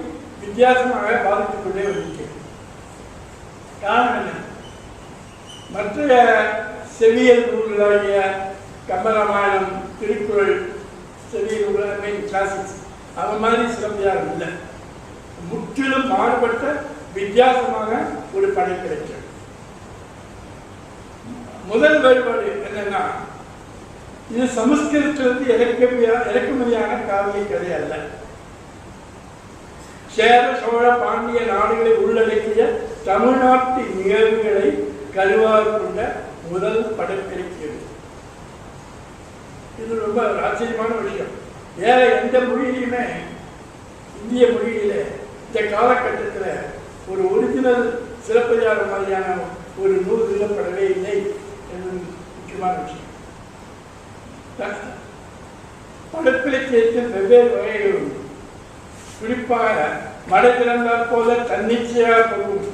வித்தியாசமாக பாதித்துக் கொண்டே வந்திருக்கிறது. காரணம் என்ன? மற்ற செவியல் நூல்களாகிய கம்பராமாயணம், திருக்குறள், செவியல் நூல்கள் கிளாசிக்ஸ் அது மாதிரி சிலப்பதிகாரம் இல்லை. முற்றிலும் மாறுபட்ட வித்தியாசமாக ஒரு படை கிடைக்கிறது. முதல் வேறுபாடு என்னன்னா, இது சமஸ்கிருதத்திலிருந்து இறக்குமதியான காவிய கதை அல்ல. சேர சோழ பாண்டிய நாடுகளை உள்ளடக்கிய தமிழ்நாட்டு நிகழ்வுகளை கருவாக கொண்ட முதல் படைப்பிருக்கிறது. இது ரொம்ப ஆச்சரியமான விஷயம். வேற எந்த மொழியிலுமே, இந்திய மொழியில இந்த காலகட்டத்தில் ஒரு ஒரிஜினல் சிலப்பதிகாரம் மாதிரியான ஒரு நூல் எழுதப்படவே இல்லை என்பது முக்கியமான விஷயம். படைப்பிலக்கியத்தில் வெவ்வேறு வகைகள் உண்டு. குறிப்பாக மழை திறந்தால் போல தன்னிச்சையாக போகும்,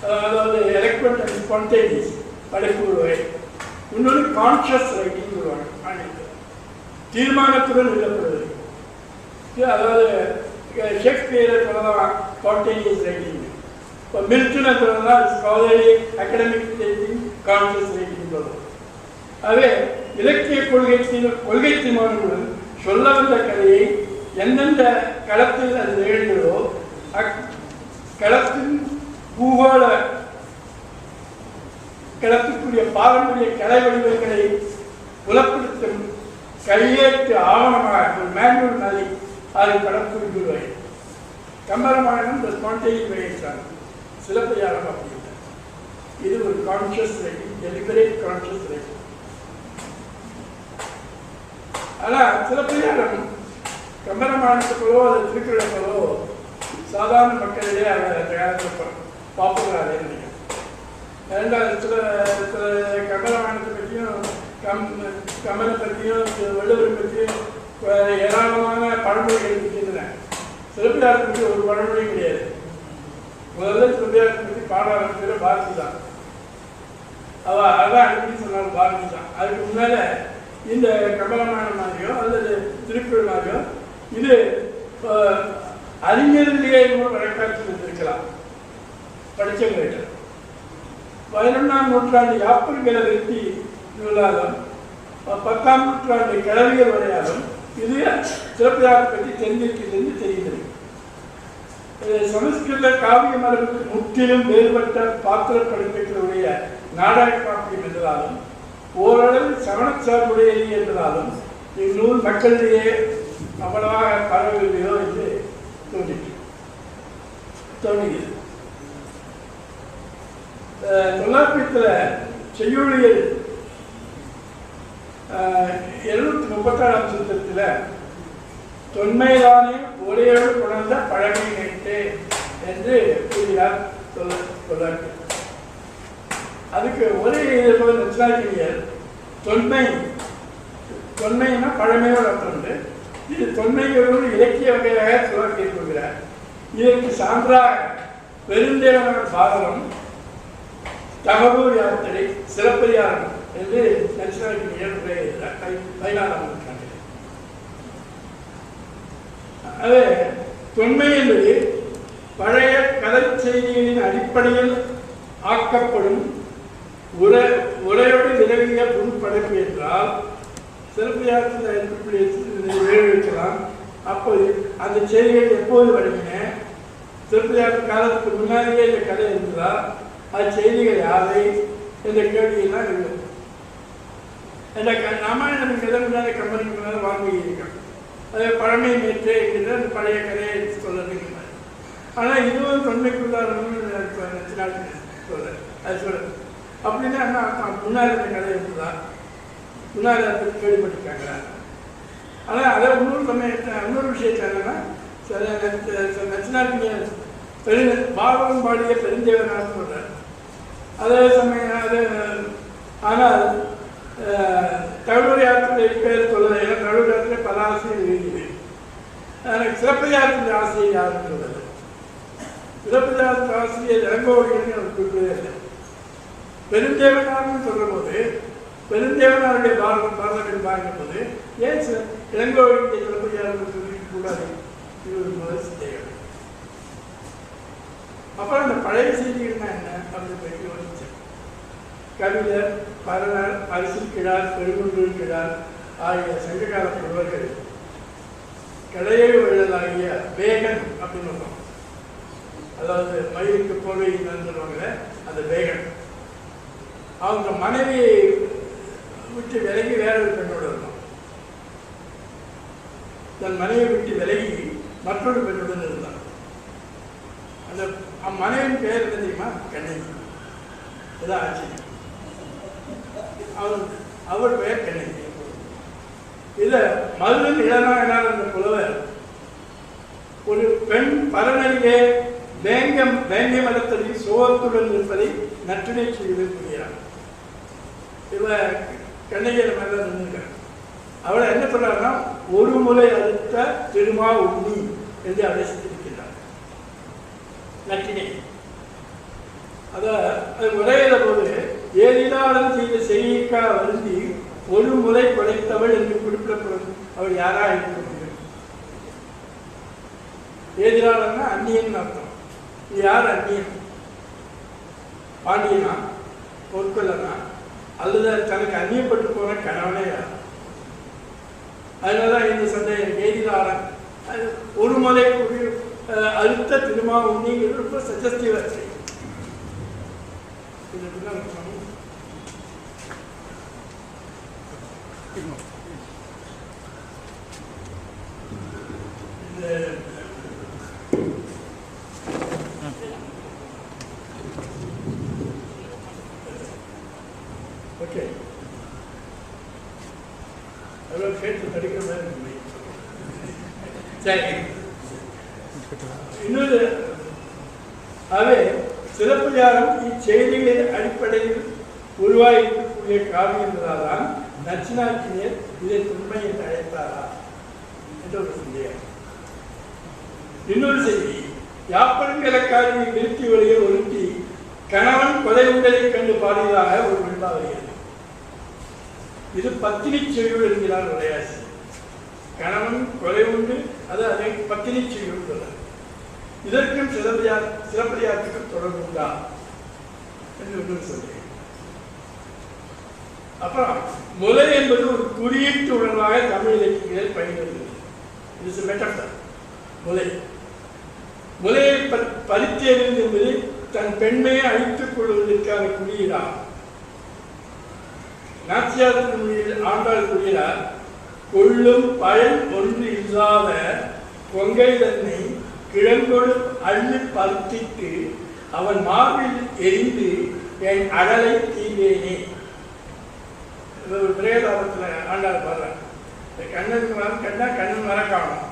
அதாவது எலக்ட்ரன் அண்ட் ஸ்பான்டேனியஸ் படைப்பு வகை. இன்னொரு கான்ஷியஸ் ரைட்டிங் சொல்லுவாங்க ஆங்கிலத்தில், தீர்மானத்துடன் எழுதப்படுவது. அதாவது ஷேக்ஸ்பியரை சொல்லலாம் ஸ்பான்டேனியஸ் ரைட்டிங். இப்போ மில்டனை சொல்லலாம் ஸ்காலரி அகடமிக் ரைட்டிங், கான்ஷியஸ் ரைட்டிங் சொல்லலாம். ஆகவே இலக்கிய கொள்கை தீர்மானங்களுடன் சொல்ல வந்த கதையை எந்தெந்த களத்தில் அது நிகழ்கிறதோ களத்தின் பூகோள களத்துக்குரிய பாரம்பரிய கலை வடிவங்களை புலப்படுத்தும் கையேற்று ஆவணமாக ஒரு மேனுவல் மாதிரி அதை படம் குறிப்பிடுவாய். கம்பராமாயணம் இந்த ஸ்பான்டேனியஸ் வகைச்சாங்க, சிலப்பதிகாரம் அப்படி இல்லை. இது ஒரு conscious writing, deliberate conscious writing. ஆனால் சிலப்பதிகாரம் கம்பராமாயணத்துக்குள்ளோ அது திருக்குறளுக்குள்ளோ சாதாரண மக்களிடையே அதை பாப்புலராக நினைக்கிறேன். இரண்டாவது சில கம்பராமாயணத்தை பற்றியும் கம்பனை பற்றியும் வள்ளுவரை பற்றியும் ஏராளமான பழமொழிகள் இருக்கின்றன. சிலப்பதிகாரத்தை பற்றி ஒரு பழமொழி கிடையாது. முதல்ல சிலப்பதிகாரத்தை பற்றி பாட ஆரம்பிக்கிற பாரதி தான். அதான் அடிக்கடி சொன்னாலும் பாரதி தான். அதுக்கு முன்னால இந்த கம்பராமாயணம் மாதிரியோ அல்லது திருக்குறள் மாதிரியோ இது அறிஞர்லேயே வழக்காட்சியில் இருக்கலாம் படித்தவங்க. 11ஆம் நூற்றாண்டு யாப்பர்களை வெற்றி நூலாலும் 10ஆம் நூற்றாண்டு கிழவியல் வரையாலும் இது சிலப்பதிகாரத்தை பற்றி தெரிஞ்சிருக்கிறது தெரிகிறது. சமஸ்கிருத காவிய மரபுக்கு முற்றிலும் வேறுபட்ட பாத்திர படைப்புகளுடைய நாடக காப்பியம் என்றாலும் ஓரளவு சமணச்சார்புடையது என்றாலும் இந்நூல் மக்களிடையே அவ்வளவாக பரவவில்லையோ என்று தோன்றுகிறது. தொல்காப்பியத்தில் செய்யுளியல் 236ஆம் சூத்திரத்தில் தொன்மைதானே ஒரேயோடு கொண்ட பழமை நேற்றே என்று கூறுகிறார் தொல்காப்பியர். அதுக்கு ஒரே நச்சினாக்கியர் தொன்மைன்னா பழமையோடு அர்த்தம் உண்டு. இது தொன்மைகளோடு இலக்கிய வகையாக தொல்காப்பியர் கொள்கிறார். இதற்கு சான்றாக பெருந்தேவனான பாரதம், தகவூர் யாத்திரை, சிலப்பதிகாரம் என்று நச்சினாக்கியர் 14ஆம் நூற்றாண்டில். அது தொன்மை என்பது பழைய கதை செய்திகளின் அடிப்படையில் ஆக்கப்படும் உரையோடு நிலவிய புது படைப்பு என்றால் சிலப்பதிகாரத்தில் வைக்கலாம். அப்போது அந்த செய்திகள் எப்போது வழங்கின, சிலப்பதிகார காலத்துக்கு முன்னாடியே இந்த கதை இருந்ததா, அது செய்திகள் யாரை என்ற கேள்வியெல்லாம் இல்லை. அந்த ராமாயணம் கதை முன்னாடி கம்பெனிக்கு முன்னாடி வாங்கியிருக்கேன். அது பழமை நேற்று என்கிற அந்த பழைய கதையை சொல்லுறதுக்கு மாதிரி. ஆனால் இதுவும் தொன்மைக்குள்ளாரணும்னு சொல்ல அது சொல்ல அப்படின்னா முன்னாடி இந்த கதை இருந்ததா, முன்னாடி அதை பற்றி கேள்விப்பட்டிருக்காங்களா. ஆனால் அதை இன்னொரு விஷயத்தை என்னன்னா, நச்சினார்க்கினியர் பாரதம் பாடிய பெருந்தேவனார் சொல்றார். அதே சமயம் அது ஆனால் தகவலுடைய பேர் சொல்லலை. ஏன்னா தகவலுடைய பல ஆசிரியர் எழுதியது. எனக்கு சிலப்பதிகாரத்தின் ஆசிரியர் யாருன்னு சொல்லலை. சிலப்பதிகாரத்தின் ஆசிரியர் இளங்கோவடிகள்னு அவர் குறிப்பிடவே இல்லை. பெருந்தேவனார்னு சொல்ற போது பெருந்தேவனாருடைய பாரதம் பார்க்கும் போது ஏன் இளங்கோவடிகளுடைய சிலப்பதிகாரம் சொல்லிக்க கூடாது? இது ஒரு முதல் சந்தேகம். அப்புறம் அந்த பழைய செய்திகள்னா என்ன அப்படின்னு பற்றி யோசிச்சேன். கவிஞர், பரணர், அரசியல் கிழார், பெருங்குன்றூர் கிழார் ஆகிய சங்ககால புலவர்கள் கடையை வள்ளலாகிய வேகன் அப்படின்னு சொல்லுவாங்க. அதாவது மயிலுக்கு போர்வை சொல்லுவாங்க அந்த வேகன். அவங்க மனைவியை விட்டு விலகி வேற ஒரு பெண்ணோடு இருந்தான். தன் மனைவியை விட்டு விலகி மற்றொரு பெண்ணுடன் இருந்தான். அந்த மனைவின் பெயர் என்ன தெரியுமா? கண்ணகி. இதான் ஆச்சரியம். அவர் பெயர் கண்ணகி. இத மதுரன் இளநாயனார் என்ற புலவர் ஒரு பெண் பரநடிகை வேங்கை மரத்தடியில் சோகத்துடன் இருப்பதை நற்றினை செய்து புரிகிறார். இவ கண்ணகியை மேல நின்றுக்கிறார். அவளை என்ன சொல்றாருன்னா, ஒரு முறை அறுத்த திருமா உண்ணி என்று அழைத்திருக்கிறார் நற்றினை. அது உரையிற போது ஏதினாலும் செய்த செய்திக்கா வருந்தி ஒரு முறை கொலைத்தவள் என்று குறிப்பிடப்படும். அவள் யாரா இருக்க முடியும்? ஏதினாலன்னா அந்நியன் அர்த்தம். யார் அந்நியன்? பாண்டியனா, பொற்கொள்ளனா, அல்லது தனக்கு அந்நியப்பட்டு போன கணவனே யார்? அதனாலதான் இந்த சந்தேகம். ஏதினாலன் ஒரு முறை அழுத்த திருமா உண்ணிங்கிறது ரொம்ப சஜஸ்டிவா இருக்கு. ஓகே, அவ்வளவு கேட்டு படிக்கிற மாதிரி இருக்கு. சரி, இன்னொரு அவை சிலப்பதிகாரம் இச்செய்திகளின் அடிப்படையில் உருவாயிருக்கக்கூடிய காவியம் என்பதால்தான் நச்சினார்க்கினியர் இதை உண்மை என்று அழைத்தாரா என்ற ஒரு சந்தேகம். இன்னொரு செய்தி, யாப்பரங்கலக்காரியை நிறுத்தி வழியை ஒருத்தி கணவன் கொலை உண்டலை கண்டு பாடியதாக ஒரு வெண்பா வருகிறது. இது பத்தினி செய்யுள் என்கிறார் உரையாசி. கணவன் கொலை உண்டு, அது அதை பத்தினி செய்யுள் சொல்றார். இதற்கும் சிலப்பதிகாரத்துக்கும் தொடர்பு உண்டா என்று ஒன்று சொல்றேன். அப்புறம் முலை என்பது ஒரு குறியீட்டு உணர்வாக தமிழ் இலக்கியங்களில் பயன்படுகிறது. இது மெட்டஃபர். முலையை பறித்தேன் என்பது தன் பெண்மையை அழித்துக் கொள்வதற்கான குறியீடாகும். நாச்சியார் மொழியில் ஆண்டாள் கூறுகிறார், கொள்ளும் பயன் ஒன்று இல்லாத கொங்கை தன்னை கிழங்கொடு அள்ளி பறித்திட்டு அவன் மார்பில் எரிந்து என் அடலை தீவேனே. ஒரு பிரேதாபத்தில் ஆண்டாள் பாடுறான். கண்ணனுக்கு வர கண்டா கண்ணன் வர காணும்.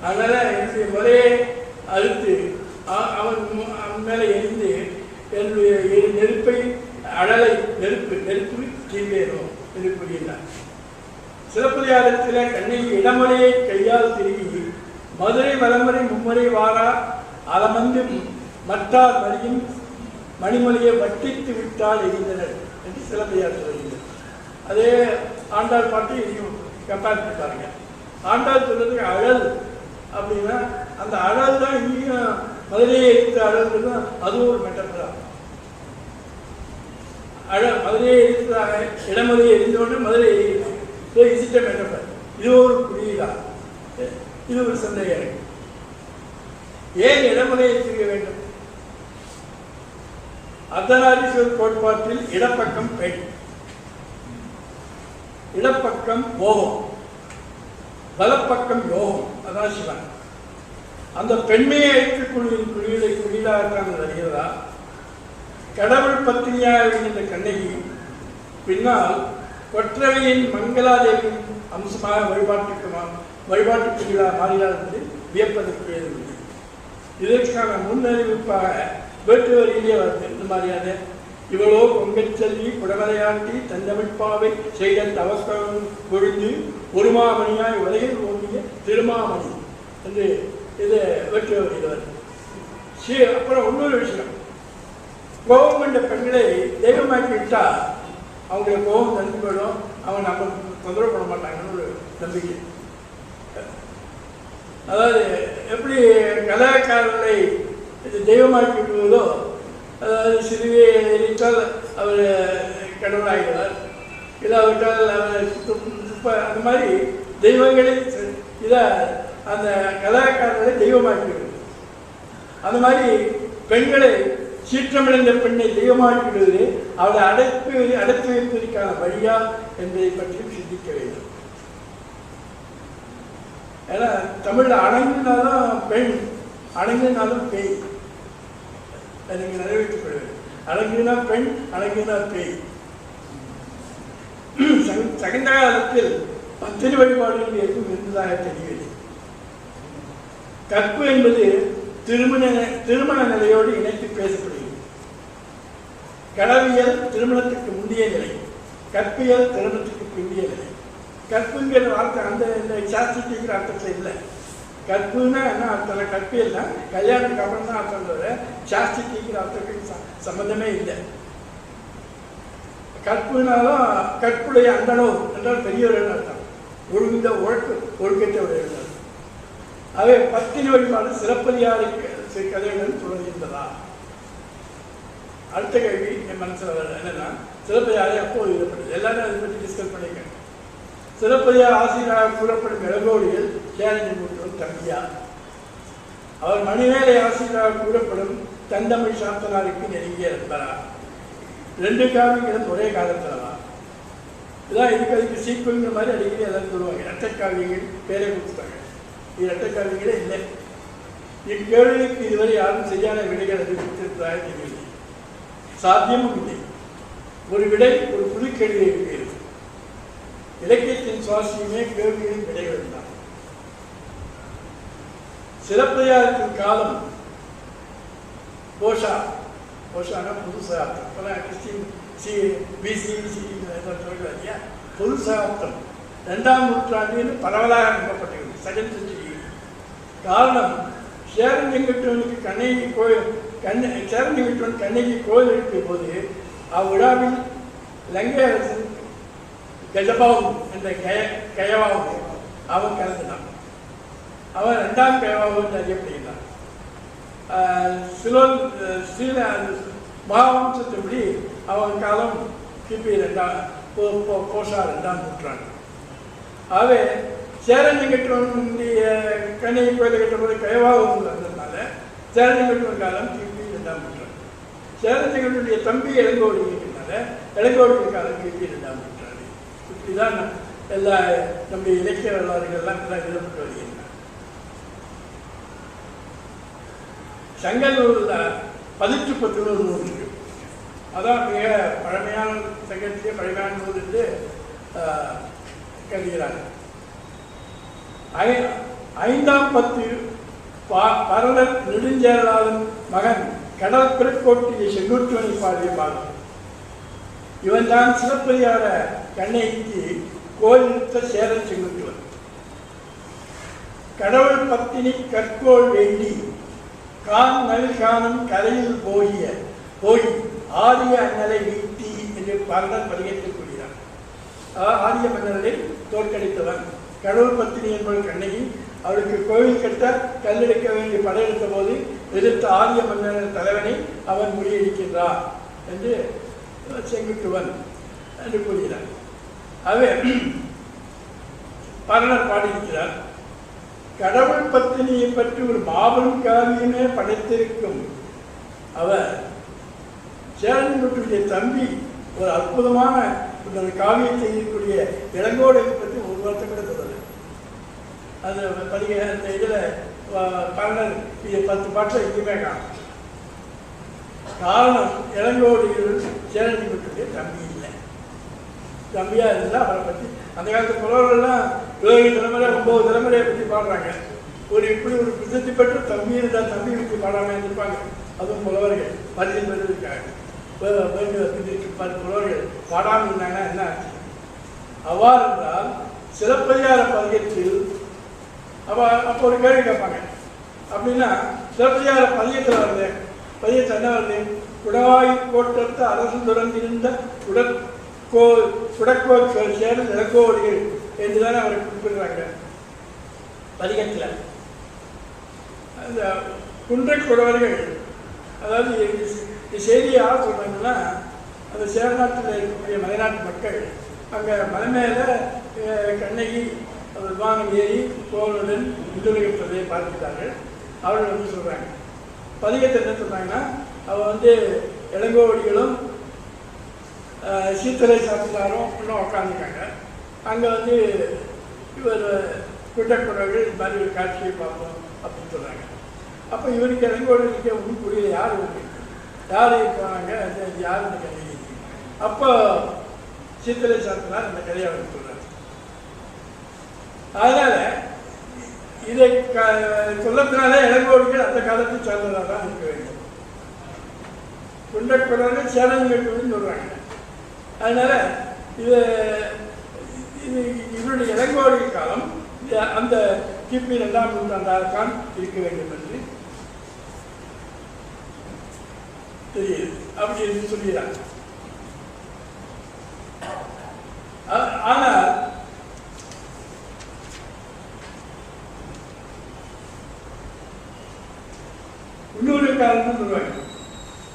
அதனால என்னுடைய முறையை அறுத்து அவன் மேலே எரிந்து என்னுடைய நெருப்பை அடலை நெருப்பு தீவேனோ என்று கூறுகிறார். சிலப்பதிகாரத்தில் கண்ணகி இடமொழியை கையால் திரும்பி மதுரை வலமுறை மும்முறை வாரா அலமந்து மற்றார் மணியும் மணிமொழியை வட்டித்து விட்டால் எரிந்தனர் என்று சிலப்பதிகாரத்தில் வருகிறது. அதே ஆண்டாள் பாட்டு இதையும் கம்பேர் பண்ணி பாருங்க. ஆண்டாள் சொல்றதுக்கு அழல் அப்படின்னா அந்த அழல் தான் இங்கேயும் மதுரையை எரித்த அழல் தான், அதுவும் ஒரு மெட்டபரா. மதுரையை எரித்ததாக இடமொழியை எரிந்தோடு மதுரை எரிகிறது. மெட்டபர். இது ஒரு குறியீடா? இது ஒரு சந்தேகம். ஏன் இடமுறையை திரிய வேண்டும்? அர்த்தநாரீஸ்வரர் கோட்பாட்டில் இடப்பக்கம் பெண், இடப்பக்கம் போகம், வலப்பக்கம் யோகம், அதான் சிவன். அந்த பெண்மையை ஐக்கிய குறியீடாகத்தான் வருகிறதா? கடவுள் பத்தினியாக இருந்த கண்ணகி பின்னால் கொற்றவையின் மங்களாதேவியின் அம்சமாக வழிபாட்டுக்குள்ளாக மாறினார் என்று வியப்பதற்கு ஏதுமில்லை. இதற்கான முன்னறிவிப்பாக வேட்டுவரியிலே வருது. இந்த மாதிரியான இவளோ பொங்கச்செல்வி குடமலையாட்டி தந்தமிழ்பாவை செய்த தவக்கம் பொழுது ஒருமாமணியாய் உலகில் ஓங்கிய திருமாமணி என்று இது வேட்டுவரியில் வருது. அப்புறம் இன்னொரு விஷயம், கோபம் என்ற பெண்களை தெய்வமாக்கி விட்டா அவங்களுக்கு கோபம் தந்து போயிடும், அவங்க நம்ம தொந்தரவு பண்ண மாட்டாங்கன்னு ஒரு நம்பிக்கை. அதாவது எப்படி கலாக்காரர்களை தெய்வமாக்கி விடுவதோ, அதாவது சிறுவே எரித்தால் அவர் கடவுளாகிறார், இல்லாவிட்டால் அவர் அந்த மாதிரி தெய்வங்களை இதை அந்த கலாக்காரர்களை தெய்வமாக்கி விடுவது. அந்த மாதிரி பெண்களை சீற்றமடைந்த பெண்ணை தெய்வமாக்கி விடுவது அவளை அடைத்து வைப்பதற்கான வழியா என்பதை பற்றியும் சிந்திக்க வேண்டும். ஏன்னா தமிழ்ல அடங்கினாலும் பெண், அடங்கினாலும் பேய். நீங்க நிறைவேற்றிக் கொள்ள வேண்டும். அடங்கினா பெண், அடங்கினா பேய். சகந்த காலத்தில் பத்திரி வழிபாடுகள் எதுவும் இருந்ததாக தெரியவில்லை. கற்பு என்பது திருமண நிலையோடு இணைத்து பேசப்படுகிறது. கடவியல் திருமணத்துக்கு முந்தைய நிலை, கற்பியல் திருமணத்துக்கு பிந்தைய நிலை. கற்புங்கிற வார்த்தை அந்த சாஸ்திரிக்கிற அர்த்தத்தில் இல்லை. கற்புன்னா என்ன அர்த்தம்? கற்பியல்னா கல்யாணத்துக்கு அப்புறம் தான் அர்த்தம் தவிர சாஸ்திரிக்கிற அர்த்தத்துக்கு சம்பந்தமே இல்லை. கற்புனாலும் கற்புடைய அந்தனோர் என்றால் பெரியவர்கள் அர்த்தம், ஒழுங்குந்த ஒழுக்கத்தை உடையவர்கள். அவை பத்தினி வழிபாடு சிறப்பதிகாரி கதைகள் தொடர்கின்றதா? அடுத்த கேள்வி என் மனசில் என்னன்னா, சிறப்பதிகாரி அப்போது எழுதப்பட்டது. எல்லாரும் அதை பற்றி டிஸ்கஸ் பண்ணிக்க. சிறப்பதிகார ஆசிரியராக கூறப்படும் இளங்கோடிகள் சேரஞ்செங்குட்டுவன் தம்பியா? அவர் மணிமேலை ஆசிரியராக கூறப்படும் தந்தமிழ் சாத்தனாருக்கு நெருங்கிய நண்பரா? ரெண்டு காவியங்களும் ஒரே காலத்திலவா? இதான் அதுக்கு சீக்குவல்ங்கிற மாதிரி அடிக்கடி எல்லாம் சொல்லுவாங்க. இரட்டை காவியங்கள் பேரை கொடுத்துட்டாங்க. இது இரட்டை காவியங்களே இல்லை. இக்கேள்விக்கு இதுவரை யாரும் சரியான விடைகள் அறிவித்திருப்பதாக தெரியவில்லை, சாத்தியமும் இல்லை. ஒரு விடை ஒரு புது கேள்வியை இருக்கிறது. இலக்கியத்தின் சுவாசியமே கேள்விகளின் விடைகள் தான். சிலப்பதிகாரத்தின் காலம் போஷானா புது சகாப்தம். கிறிஸ்டின் பிசி சொல்கிறார் இல்லையா, புது சகாப்தம் 2ஆம் நூற்றாண்டில் பரவலாக நம்பப்பட்டிருக்கிறது, செகண்ட் செஞ்சுரி. காரணம், சேரஞ்செங்குட்டுவனுக்கு கண்ணகி கோயில் சேரஞ்செங்குட்டுவன் கண்ணகி கோயில் எழுப்பிய போது அவ்விழாவில் லங்கை அரசன் கஜபாவு என்ற கயவாவு அவன் கலந்துனான். அவன் 2ஆம் கயவாவு என்று அறியப்படுகிறான். மகாவம்சத்தின்படி அவன் காலம் கிபி 2ஆம் நூற்றாண்டு. ஆகவே சேரஞ்செங்குட்டுவனுடைய கண்ணகி கோயிலை கட்டும்போது கயவாவு வந்ததுனால சேரஞ்செங்குட்டுவன் காலம் கிபி 2ஆம் நூற்றாண்டு. சேரஞ்செங்குட்டுவனுடைய தம்பி இளங்கோடினால இளங்கோடியின் காலம் கிபி 2ஆம் நூற்றாண்டு. இப்படிதான் எல்லா நம்முடைய இலக்கிய வரலாறுகள்லாம் எழுதப்பட்டு வருகின்றன. சங்கநூலில் 18 நூல் இருக்கு. அதான் மிக பழமையான சங்கத்திலே பழமையான நூல் என்று கருதுகிறாங்க. 5ஆம் பத்து பரலர் நெடுஞ்சேரலாளன் மகன் கடல் பிறக்கோட்டிய செங்குட்டுவனை பாடிய பாடல். இவன் தான் சிலப்பதிகார கண்ணகிக்கு கோயிலிட்ட சேரன் செங்குட்டுவன். கடவுள் பத்தினி கற்கோள் வேண்டி காணும் கரையில் போய் ஆரிய அண்ணலை வீட்டி என்று பரலர் பதிகத்தில் கூறுகிறார். ஆரிய மன்னரை தோற்கடித்தவன் கடவுள் பத்தினி என்பவள் கண்ணகி. அவளுக்கு கோவில் கட்ட கல்லெடுக்க வேண்டிய படையெடுத்த போது எதிர்த்த ஆரிய மன்னர் தலைவனை அவன் முறியடிக்கின்றார் என்று செங்குட்டுவன் என்று கூறுகிறார். ஆகவே பரணர் பாடியிருக்கிறார். கடவுள் பத்தினியை பற்றி ஒரு மாபெரும் காவியமே படைத்திருக்கும் அவர் சேரன்குட்டியுடைய தம்பி ஒரு அற்புதமான ஒரு காவியத்தை இருக்கக்கூடிய இளங்கோடை பற்றி ஒரு வார்த்தை கூட சொல்லலை. அது பதிக அந்த இதில் பன்னெண்டு 10 பாட்டில் எங்கேயுமே காணும். காரணம் இளங்கோடிகள் சேரன்குட்டியுடைய தம்பி இல்லை. தம்பியாக இருந்தால் அவரை பற்றி அந்த காலத்து புலவர்கள்லாம் 7 தலைமுறை 9 தலைமுறையை பற்றி பாடுறாங்க. இப்படி ஒரு பிரசித்தி பெற்ற தம்பி இருந்தால் தம்பி பற்றி பாடாமல் இருந்திருப்பாங்க. அதுவும் புலவர்கள் பதில் பெற்றிருக்காங்க. புலவர்கள் பாடாமல் இருந்தாங்கன்னா என்ன ஆச்சு? அவ்வாறு என்றால் சிலப்பதிகார பதிகத்தில் அப்போ ஒரு கேள்வி கேட்பாங்க. அப்படின்னா சிலப்பதிகார பதிகத்தில் வருது, பதிகத்தில் என்ன வருது? குடவாய் கோட்டத்து அரசு துறந்திருந்த குடக்கோ சேர்ந்த இலக்கோடிகள் என்றுதான் அவரை குறிப்பிடுறாங்க பதிகத்தில். அந்த குன்றை குடவர்கள், அதாவது இந்த செய்தியை யார் சொல்கிறாங்கன்னா, அந்த சேரநாட்டில் இருக்கக்கூடிய மலைநாட்டு மக்கள் அங்கே மலை மேலே கண்ணகி விமானம் ஏறி கோவலுடன் விண்ணுலகத்தை பார்க்கிறார்கள். அவர்கள் வந்து சொல்கிறாங்க, பதிகத்தை என்ன சொல்கிறாங்கன்னா, அவள் இளங்கோவடிகளும் சீத்தலை சாப்பிட்டாரும் இன்னும் உட்காந்துருக்காங்க. அங்கே இவர் குட்டக்குறவர்கள் இது மாதிரி ஒரு காட்சியை பார்ப்போம் அப்படின்னு சொல்கிறாங்க. அப்போ இவருக்கு இளங்கோவடிகளுக்கு ஒன்றும் புரியல, யார் போனாங்க, யார் இந்த கதை. அப்போ சீத்தலை சாப்பிட்டார் அந்த கதையை அவர் சொல்கிறார். அதனால் இதை சொல்லத்தினாலே இளங்கோவடிகள் அந்த காலத்தை சார்ந்ததாக தான் இருக்க வேண்டும். குண்டக்குறவர்கள் சேரன்குட்டின்னு சொல்கிறாங்க. அதனால இது இவருடைய இளங்கோவடி காலம் அந்த கிபி 2ஆம் நூற்றாண்டாகத்தான் இருக்க வேண்டும் என்று தெரியுது. அப்படி என்று சொல்கிறார். ஆனால் இன்னொரு காரணம் சொல்லுவாங்க,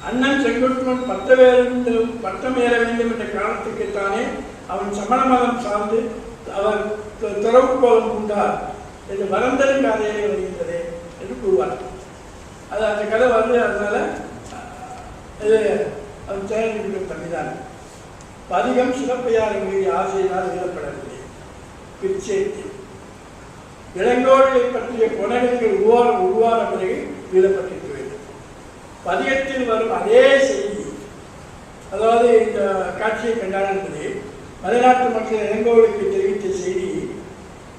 அண்ணன் செங்குட்டுவன் பட்டம் ஏற வேண்டும் என்ற காரணத்துக்குத்தானே அவன் சமண மதம் சார்ந்து அவர் துறவு கோலம் உண்டார் என்று மறந்தரின் கதையை வருகின்றதே என்று கூறுவார். அது அந்த கதை அதனால இது அவன் சேரன்குட்டி தம்பிதான். பதிகம் சிலப்பதிகாரங்களில் ஆசையினால் எழுதப்படவில்லை. பிச்சேத்தி இளங்கோவடிகளை பற்றிய புனைகள் உருவான பிறகு எழுதப்பட்டிருக்க வேண்டும். பதிகத்தில் வரும் அதே செய்தி, அதாவது இந்த காட்சியை கண்டால் என்பது மலைநாட்டு மக்கள் இளங்கோவடிக்கு தெரிவித்த செய்தி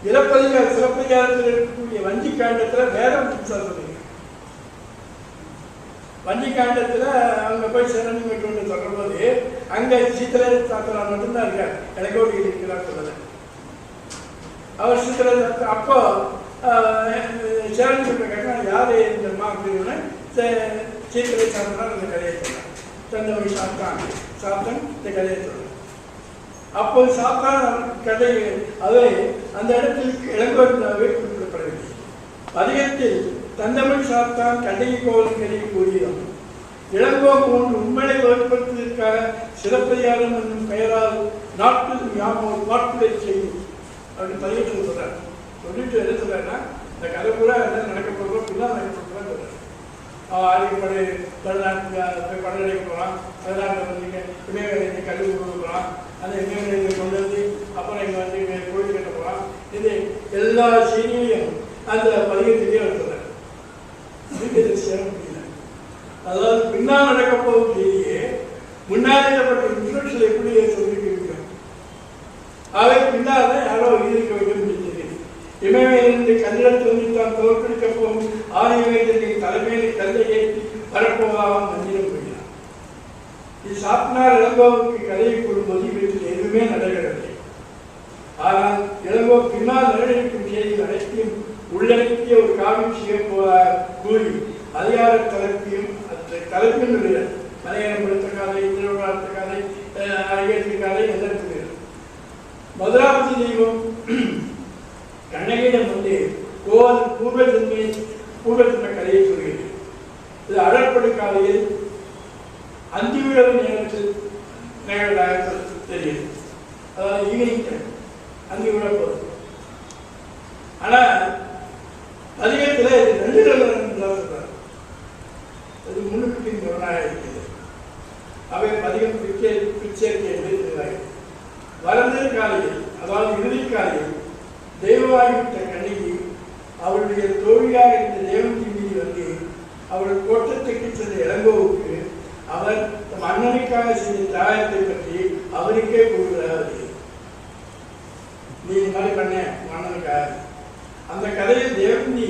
சிலப்பதிகாரத்தில் இருக்கக்கூடிய வஞ்சி காண்டத்தில் வேற சொல்லுங்க. வஞ்சி காண்டத்தில் அவங்க போய் சேரன்குட்டி சொல்ற போது அங்கே சீத்தலை சாத்தலாம் மட்டும்தான் இருக்கார், இளங்கோவடிகள் இருக்கிறார் சொல்லலை. அவர் சீத்தலை அப்போ சேரன்குட்டி கேட்டால் யார் இருந்தம்மா அப்படின்னு சீத்தலை சாத்தலாம் இந்த கதையை சொல்றார். தந்தவழி சாத்தன் இந்த கதையை சொல்றார். அப்போது சாத்தான் கதை அதை அந்த இடத்தில் இளங்கோவடியாகவே குறிப்பிடப்படவில்லை. பதிகத்தில் தந்தமிழ் சாத்தான் கண்ணகி கோவில் கதையை கூறியதும் இளங்கோ போன்று உண்மையை வெளிப்படுத்துவதற்காக சிலப்பதிகாரம் என்னும் பெயரால் நாட்டுரை செய்யும் அப்படின்னு பதிகத்தில் சொல்றார். சொல்லிட்டு என்ன சொல்றாருன்னா, இந்த கதை பூரா என்ன நடக்க போகிறோம் பின்னால் நடக்க போகிறோம் சொல்றாரு. அடிப்படை தமிழ்நாட்டுக்கு படையெடுக்க போகலாம், தமிழ்நாட்டில் இமயமலை கல்வி கொடுக்கலாம், அந்த இமயமலை கொண்டு அப்புறம் இங்கே கோயில் கட்ட போகலாம். இது எல்லா செய்தியையும் அந்த பதிகத்திலேயே அவர் சொல்றார். சேர முடியல. அதாவது பின்னால் நடக்க போகும் செய்தியே முன்னாடி இன்ஸ்ட்ரக்ஷன் எப்படி சொல்லியிருக்க அவை பின்னால் தான் யாரோ எழுதியிருக்க வேண்டும் என்று தெரியுது. இமயமலையிலிருந்து கல்லிடத்தில் தான் தோற்கடிக்க போகும் ஆரியவேதனை தலைமையில் கல்லை ஏற்றி வரப்போவாமல் மந்திரம் போகிறார். இது சாப்பினார் இளங்கோவுக்கு கதையை கூறும்போது இவற்றில் எதுவுமே நடக்கவில்லை. ஆனால் இளங்கோ பின்னால் நடக்கும் செய்திகள் அனைத்தையும் உள்ளடக்கிய ஒரு காவியம் செய்ய கூறி அதிகார தலைப்பின் மலையாளம் படுத்த கதை, திருவிழாத்த கதை, அழகேற்று கதை எல்லாம் மதுராபதி தெய்வம் கண்ணகியிடம் கோவில் பூர்வஜன்ம கதையை சொல்கிறது. இது அழற்படு காலையில் அந்திவிழவு நேரத்தில் நிகழ்வதாக தெரியுது. அதாவது ஈவினிங் டைம் அந்திவிழ போகுது. ஆனால் இலக்கியத்தில் இது ரெண்டு சொல்றாரு. அது முன்னுக்கு முரணாக இருக்கிறது. அவை பதிகம் பிச்சேர்க்கை என்று இருக்கிறார்கள். வளர்ந்த காலையில், அதாவது இறுதி காலையில் தெய்வமாகிவிட்ட கண்ணகி அவளுடைய தோழியாக இருந்த தேவந்தி மீது வந்து அவள் கோட்டத்துக்கு சென்ற இளங்கோவுக்கு அவர் தம் அண்ணனுக்காக செய்த தியாகத்தை பற்றி அவருக்கே கூறுகிறார். நீ இந்த மாதிரி பண்ண அண்ணனுக்காக. அந்த கதையில் தேவந்தி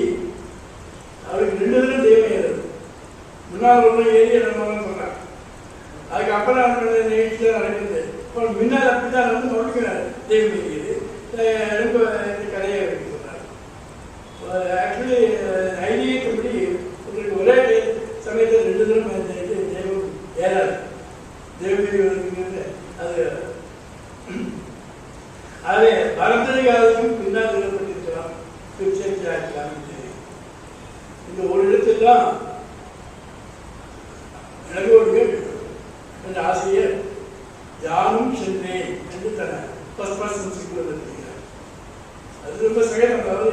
அவருக்கு 2 தடவை தெய்வம் ஏறுது. முன்னால் ஒன்று ஏறி நம்ம சொன்னார். அதுக்கப்புறம் அவங்களோட நிகழ்ச்சியில் நடக்குது. இப்போ முன்னால் அப்படிதான் வந்து நோக்கிறார் தெய்வம் ஏறியது. ரொம்ப கதையை வைக்க சொன்னார். ஆக்சுவலி ஐதீகப்படி உங்களுக்கு ஒரே சமயத்தில் 2 தடவை தெய்வம் ஏறாது. தெய்வம் அது ஆகவே பரந்தது காலத்துக்கும் பின்னால் நிலப்பட்டிருக்கலாம், பிரிச்சேர்ச்சி ஆக்கலாம். இந்த ஒரு இடத்தில் தான் இளங்கோடிகள் என்ற ஆசிரியர் யானும் சென்றேன் என்று தன்னை ஃபர்ஸ்ட் பர்சன் சிங்குலர் இருக்கிறார். அது ரொம்ப சகஜம். அதாவது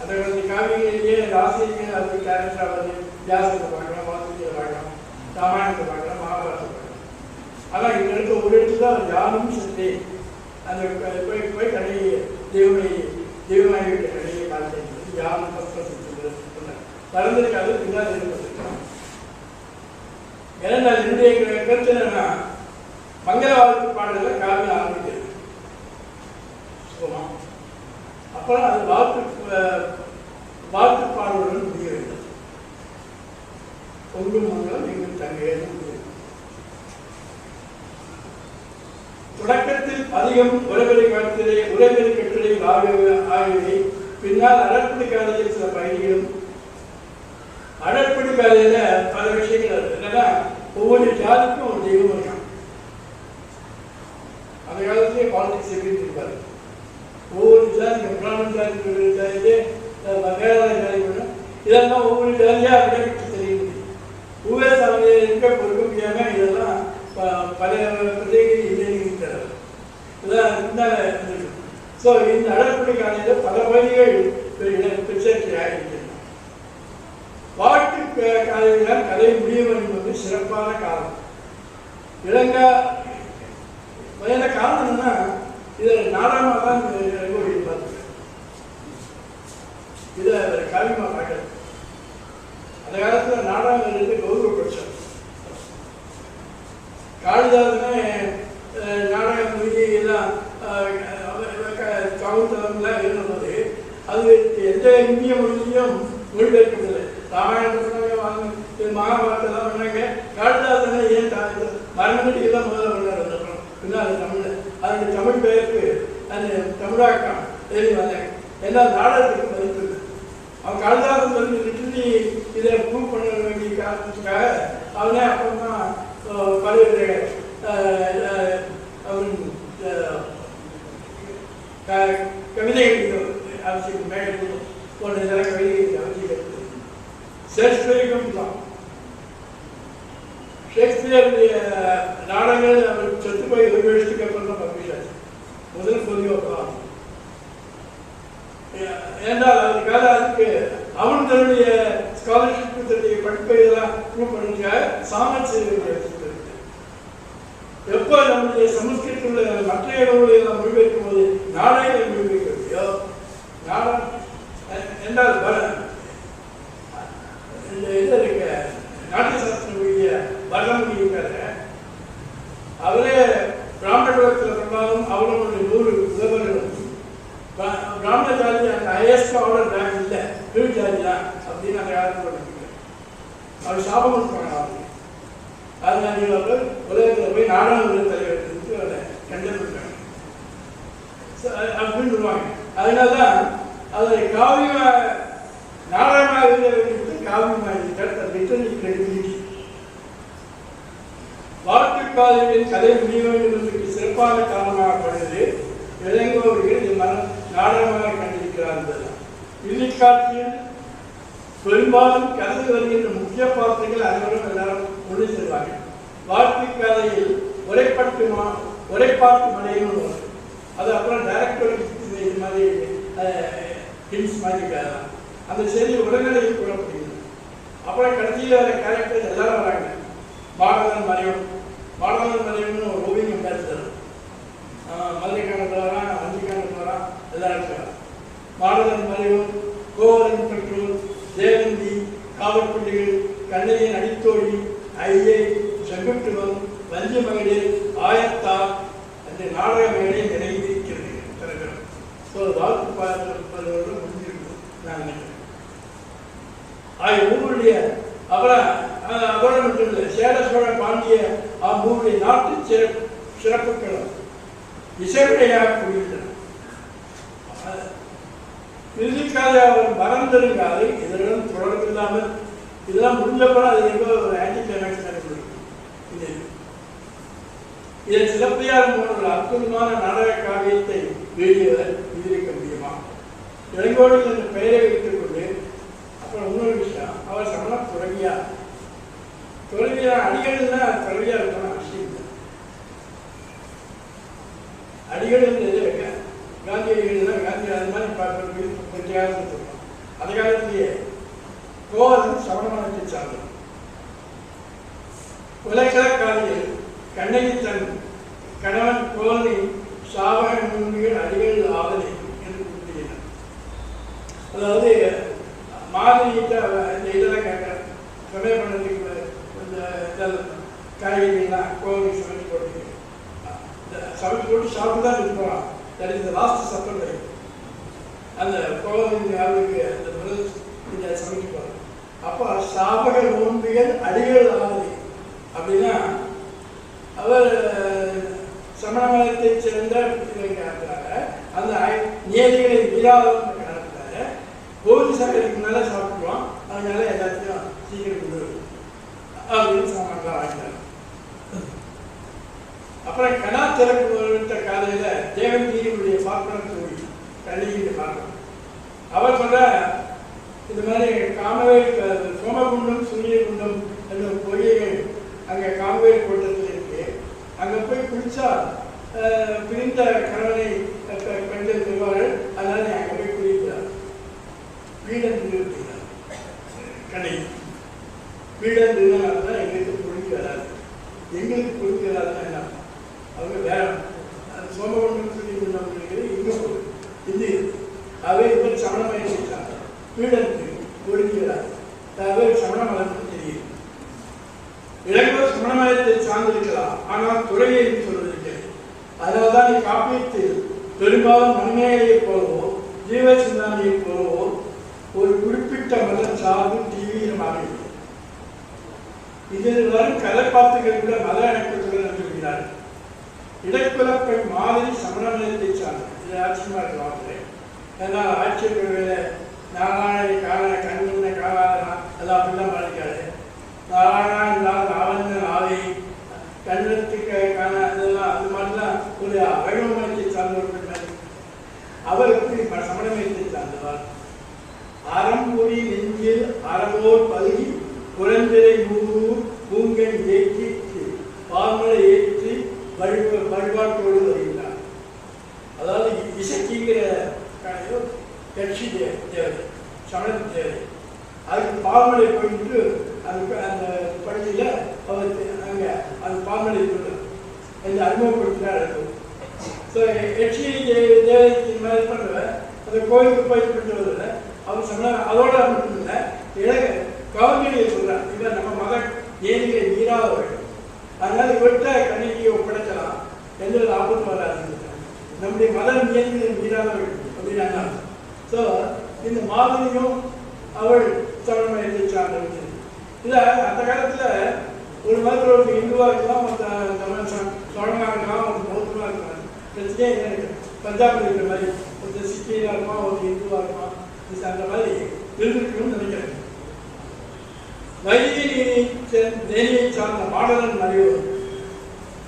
அந்த காவியங்களிலேயே அந்த ஆசிரியர்கள் அது கேரக்டர் ஆவது வியாசத்தை பார்க்கலாம், வால்மீகியை பார்க்கலாம், ராமாயணத்தை பார்க்கலாம், மகாபாரதத்தை பார்க்கலாம். ஆனால் இந்த இடத்துல ஒரு இடத்துல தான் யானும் சென்றேன் அந்த போய் கடையை தெய்வமாகிவிட்ட கடையை பார்த்தேன். யாரும் ஃபர்ஸ்ட் பர்சன் சிங்குலர் சொன்னார். பறந்திருக்காது பின்னால் ஏற்பட்டிருக்கலாம். ஏன்னா என்னுடைய கருத்து என்னன்னா, மங்கள வாழ்த்து பாடல காவியம் ஆரம்பிக்கிறது. அப்புறம் அது வாழ்த்து பாடலுடன் முடிய வேண்டும். பொங்கும் மங்களம் எங்கள் தங்கையிலும் தொடக்கத்தில் அதிகம் உரைபெறி கட்டுரை ஆகியவை, பின்னால் அடற்படி காலையில் சில பயணிகளும். அடற்படி காலையில பல விஷயங்கள் என்னன்னா, ஒவ்வொரு ஜாதிக்கும் ஒரு தெய்வம் இருக்கான். அந்த காலத்திலே பாலிடிக்ஸ் எப்படி இருப்பாரு. ஒவ்வொரு ஜாதி பிராமண ஜாதிக்கு வேளாண் ஜாதி இதெல்லாம் ஒவ்வொரு ஜாதியா விடைபெற்று தெரியுது. ஊவே சாமியை இருக்க பொறுக்க முடியாம இதெல்லாம் பல பிரதேசங்கள் இல்லைங்கிறார். இதெல்லாம் ஸோ இந்த அடற்படி காலையில் பல பகுதிகள் பிச்சேர்ச்சி ஆகியிருக்கிறது. வாழ்த்து காலையில் கதை முடியும் என்பது சிறப்பான காலம். இளங்கா வயத காரணம் என்னன்னா, இதில் நாடகமாக தான் இளங்கோடி பார்த்துருக்கேன். இதை காவியமாக பார்க்கல. அந்த காலத்தில் நாடகங்கள் இருந்து கௌரவப்படுத்தார். காளிதாசனே நாடக மொழி எல்லாம் கவுந்தெல்லாம் இருந்தபோது அது எந்த இந்திய மொழியிலையும் மொழிபெயர்க்கவில்லை. ராமாயணம் மகாபாரதம் பண்ணாங்க. காளிதாசனை ஏன் மரணடி எல்லாம் முதல்ல பண்ணார். பின்னால் தமிழ் அதனுடைய தமிழ் பெயருக்கு அந்த தமிழாக்கம் எழுதி வந்தாங்க. ஏன்னா நாடகத்துக்கு மதிப்பு இல்லை. அவன் காளிதாசன் சொல்லி லிட்டரலி இதை ப்ரூவ் பண்ண வேண்டிய காரணத்துக்காக அவனே அப்புறமா பல்வேறு கவிதைகள் அவசியம் மேலே போன்ற இதெல்லாம் கவிதைகள் அவசியம். ஷேக்ஸ்பியருக்கும் தான். ஷேக்ஸ்பியருடைய நாடகங்கள் அவர் செத்து போய் 1 வருஷத்துக்கு அப்புறம் தான் பப்ளிஷ் ஆச்சு. முதல் பொலியோ தான். ஏன்னால் அதுக்காக அதுக்கு அவன் தன்னுடைய ஸ்காலர்ஷிப் தன்னுடைய படிப்பை இதெல்லாம் ப்ரூவ் பண்ணுறதுக்காக சாமர்த்தியம் எப்போ நம்முடைய சமஸ்கிருதத்தில் மற்ற இடங்களில் எல்லாம் மொழிபெயர்க்கும் போது நாடகங்களை மொழிபெயர்க்கலையோ நாடகம் என்றால் இந்த இது இருக்க நாட்டிய சாஸ்திரங்களுடைய வரலாறு இருக்காரு. அவரே பிராமண குலத்தில் பண்ணாலும் அவர்களுடைய 100 உதவர்களும் பிராமண ஜாதி அந்த ஹையஸ்ட் ஆர்டர் ஜாதி இல்லை, கீழ் ஜாதி தான் அப்படின்னு அந்த காலத்தில் பண்ணிக்கிறார். அவர் சாபம் கொடுப்பாங்க. அவருக்கு அதனால அவர் உலகத்தில் போய் நாடாளுமன்ற தலைவர் அவரை கண்டனம் பண்ணுறாங்க அப்படின்னு சொல்லுவாங்க. அதனால தான் அதை காவியமாக நாடகமாக இருக்கிறது காவியமாக இருக்கிறது லிட்டரரி கிரெடிபிலிட்டி. வாழ்க்கைக்காலின் கதை முடிய வேண்டும் என்பதற்கு சிறப்பான காரணமாகப்படுகிறது. இளங்கோவர்கள் இந்த நாடகமாக கண்டிருக்கிறார்கள். இறுதிக்காட்சியில் பெரும்பாலும் கலந்து வருகின்ற முக்கிய பாத்திரங்கள் அனைவரும் எல்லாரும் ஒன்று செல்வாங்க. வாழ்க்கை கதையில் உரைப்பாட்டு மலையும் அது அப்புறம் டைரக்டர் இது மாதிரி ஹில்ஸ் மாதிரி அந்த செய்தி உடனடியாக கூறப்படுகிறது. அப்புறம் கடைசியில் வர கேரக்டர்ஸ் எல்லாரும் வராங்க. மாடலன் மறைவுன்னு ஒரு ஓவியம் பேசுகிறார். மதுரைக்கானத்தில் வரான், வஞ்சிக்கானத்தில் வரான், எல்லாரும் இருக்கிறார். மாடலன் மறைவு, கோவலன் பெற்றோர், தேவந்தி, காவல்புள்ளிகள், கண்ணகியின் அடித்தோழி, ஐயே, செங்குட்டுவம், வஞ்சி மகளிர், ஆயத்தார் அந்த நாடக மேடை நிறைந்திருக்கிறது திறக்கிறோம். ஸோ வாழ்த்து பார்ப்பதோடு முடிஞ்சிருக்கு நான் நினைக்கிறேன். ஊருடைய அப்புறம் அதோட மட்டும் இல்லை, சேர சோழ பாண்டிய ஊருடைய நாட்டு சிறப்புகளும் இசைவிடையாக கூறுகின்றன. இறுதிக்காக அவர் மறந்திருக்காது. இதனுடன் தொடர்பு இல்லாமல் இதெல்லாம் முடிஞ்சப்பறம் அது எங்கோ ஒரு ஆன்டி கிளைமேக்ஸ் நடக்கிறது. இதில் சிலப்பதிகாரம் போன்ற ஒரு அற்புதமான நாடக காவியத்தை எழுதியவர் விதிக்க முடியுமா? இளங்கோடி என்ற பெயரை வைத்துக் கொண்டு அப்புறம் இன்னொரு விஷயம், அவர் சமண துறவியார். அடிகள்னா துறவியா இருக்கான அவசியம் இல்லை. அடிகள் காந்தியடிகள் காந்தி அது மாதிரி பார்க்கறது கொஞ்ச காலத்தில் சொல்லுவோம். அந்த காலத்திலேயே கோவலன் சமணமனத்தை சார்ந்தது. உலகளக்காரியில் கண்ணகி தன் கணவன் கோவலனை சாவக நூல்கள் அடிகள் ஆவதை என்று கூறுகிறார். அதாவது மாதிரியிட்ட இந்த இதெல்லாம் கேட்குறேன், சமையல் பண்ணுறதுக்கு இந்த காய்கறிகள்லாம் கோவலுக்கு சமைச்சு போட்டு சமைச்சு போட்டு சாப்பிட்டு தான் இருப்பான். That is the last supper life. அந்த கோவலின் யாருக்கு அந்த இந்த சமைச்சு போகிறோம். அப்போ சாபக நோன்பிகள் அடிகள் ஆகுது அப்படின்னா அவர் சமண மதத்தை சேர்ந்த காரணத்தினால அந்த நியதிகளை மீறாத காரணத்தினால கோவில் சாப்பிட்றதுக்கு மேலே சாப்பிடுவோம். அதனால எல்லாத்தையும் சீக்கிரம் கொடுக்கும் அப்படின்னு சாமான்லாம் வாங்கிட்டாங்க. அப்புறம் கனா திறப்பு காலையில தேவந்தியுடைய பார்ப்பன தோழி கண்ணகியை பார்க்கணும். அவர் சொல்ற இது மாதிரி காமவேல் சோமகுண்டம் சூரியகுண்டம் என்ற பொய்கைகள் அங்கே காமவேல் கோட்டத்தில் இருக்கு. அங்கே போய் குளிச்சா பிரிந்த கணவனை பெண்கள் பெறுவார்கள். அதனால நீ அங்கே போய் குளிக்கிறார். வீடன் இருக்கிறார் கண்ணகி. வீடன் இருந்தால் எங்களுக்கு பொழுது வராது. எங்களுக்கு பொழுது வராதுன்னா என்ன? அவங்க வேற சோமகுண்டம் சூரியகுண்டம் இருக்கிறது இங்கே போகுது இது. அவை இவர் சமணமயம் செய்தாங்க. வீடனுக்கு ஒழுங்கிறார். சமண மதம் தெரியும். இளைஞர் சமண மதத்தை சார்ந்திருக்கலாம், ஆனால் துறையை சொல்வதற்கு. அதனால்தான் காப்பியத்தில் பெரும்பாலும் மணிமேகலையை போலவோ ஜீவ சிந்தானியை போலவோ ஒரு குறிப்பிட்ட மதம் சார்பு தீவிரமாக இல்லை. இதில் வரும் கதைப்பாத்துகள் கூட மத இணக்கத்துடன் சொல்கிறார்கள். இடைக்குலப்பெண் மாதிரி சமண மதத்தை சார்ந்தது. இது ஆச்சரியமா இருக்கலாம். ஏன்னா ஆட்சியர்கள நாராயண காண கண்ணின காணாதனா அது அப்படிலாம் பாதிக்காது. நாராயணா இல்லாத நாவண்ண நாவை கண்ணத்துக்கு காண இதெல்லாம் அது மாதிரிலாம் ஒரு வைணவமயத்தை சார்ந்தவர்கள். அவர் எப்படி சமணமயத்தை சார்ந்தவர்? அறம்பொறி நெஞ்சில் அறவோர் பகுதி குழந்தை நூறு பூங்கன் ஏற்றி பால்மலை ஏற்றி வழிபாட்டோடு வருகிறார். அதாவது இசைக்கிங்கிற கட்சி தேவை, சமண தேவை. அதுக்கு பால்மலை போயிட்டு அதுக்கு அந்த பகுதியில் அவருக்கு அங்கே அந்த பால்மலை கொண்டு அந்த அறிமுகப்படுத்தினார். ஸோ எச்சி தேவைக்கு மாதிரி பண்ணுவேன் அந்த கோயிலுக்கு போயிட்டு வருது. அவர் சொன்னார். அதோட மட்டும் இல்லை, கவர்மெண்ட்டை சொல்கிறார், இல்லை நம்ம மத ஏனிகளை மீறாதவர்கள், அதனால இவர்கிட்ட கணினியை ஒப்படைக்கலாம், எந்த ஒரு ஆபத்தும் வராது. நம்முடைய மத நியதிகளை மீறாதவர்கள் அப்படின்னா. ஸோ இந்த மாதிரியும் அவள் சமணமயத்தை சார்ந்தது. இதை அந்த காலத்தில் ஒரு மதத்தில் ஒரு இந்துவாக இருக்கலாம், சோழனாக இருக்கலாம், ஒரு பௌத்தமாக இருக்கலாம். பிரச்சனையே எனக்கு பஞ்சாபில் இருக்கிற மாதிரி ஒரு சிக்கியாக இருப்பான், ஒரு இந்துவாக இருப்பான். அந்த மாதிரி இருந்திருக்கணும்னு நினைக்கிறேன். வைதிக தேனியை சார்ந்த மாடலன் மறைவு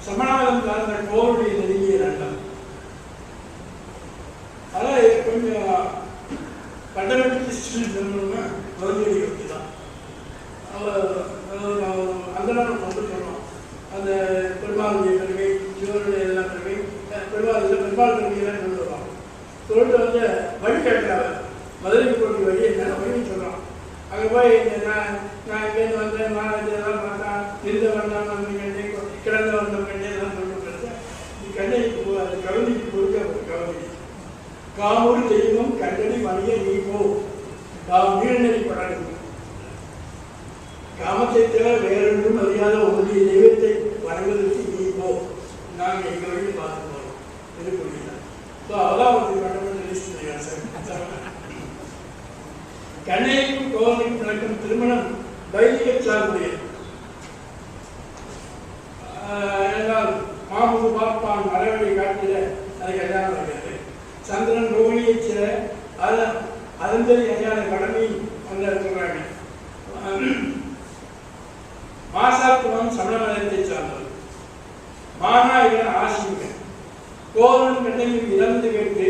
சமணாவதம் சார்ந்த கோவிலுடைய நெருங்கிய நண்டம். ஆனால் கொஞ்சம் ஃபண்டமெண்டல் சொல்லணும்னா கவர்மெண்ட் யோகி தான். அந்த நேரம் கொண்டு சொன்னோம். அந்த பெருமாளுடைய பெருமை, சிவனுடைய எல்லாம் பெருமை, பெருமாள் பெருமாள் பெருமையெல்லாம் கொண்டு வருவாங்க. சொல்லிட்டு வந்து வழி கேட்கிறாங்க. மதுரைக்கு போட்டி வழி என்ன வழி அங்கே போய் நான் இங்கேருந்து வந்தேன், நான் இதெல்லாம் பார்த்தா இருந்த வந்தான் வந்து கண்ணே கிடந்த வந்த கண்ணே எல்லாம் சொல்லிட்டு கண்ணைக்கு போ, அது கவிதைக்கு கொடுக்க ஒரு கவிதை. காமூர் தெய்வம் கண்டடி மணிய நீ போ, நாம் நீழ்நெறி படகு. காமத்தை தவிர வேறொன்றும் அறியாத உங்களுடைய தெய்வத்தை வணங்குவதற்கு நீ போ, நாங்கள் எங்கள் வழியில் பார்த்து போகிறோம். இது புரியுதா? ஸோ அதான் ஒரு கண்ணைக்கும் கோவலைக்கும் நடக்கும் திருமணம் வைதிக சார்புடையது. என்றால் மாமுது பார்ப்பான் மரவழி காட்டில அது கல்யாணம் நடக்கிறது. சந்திரன் ரோகிணியை சில அதந்தரி அஞ்சான கடமை வந்து சொல்றாங்க. மாசாத்துவம் சமண மதத்தை சார்ந்தது. மாநாயகன் ஆசிரியர் கோவலன் கண்ணையும் இறந்து கேட்டு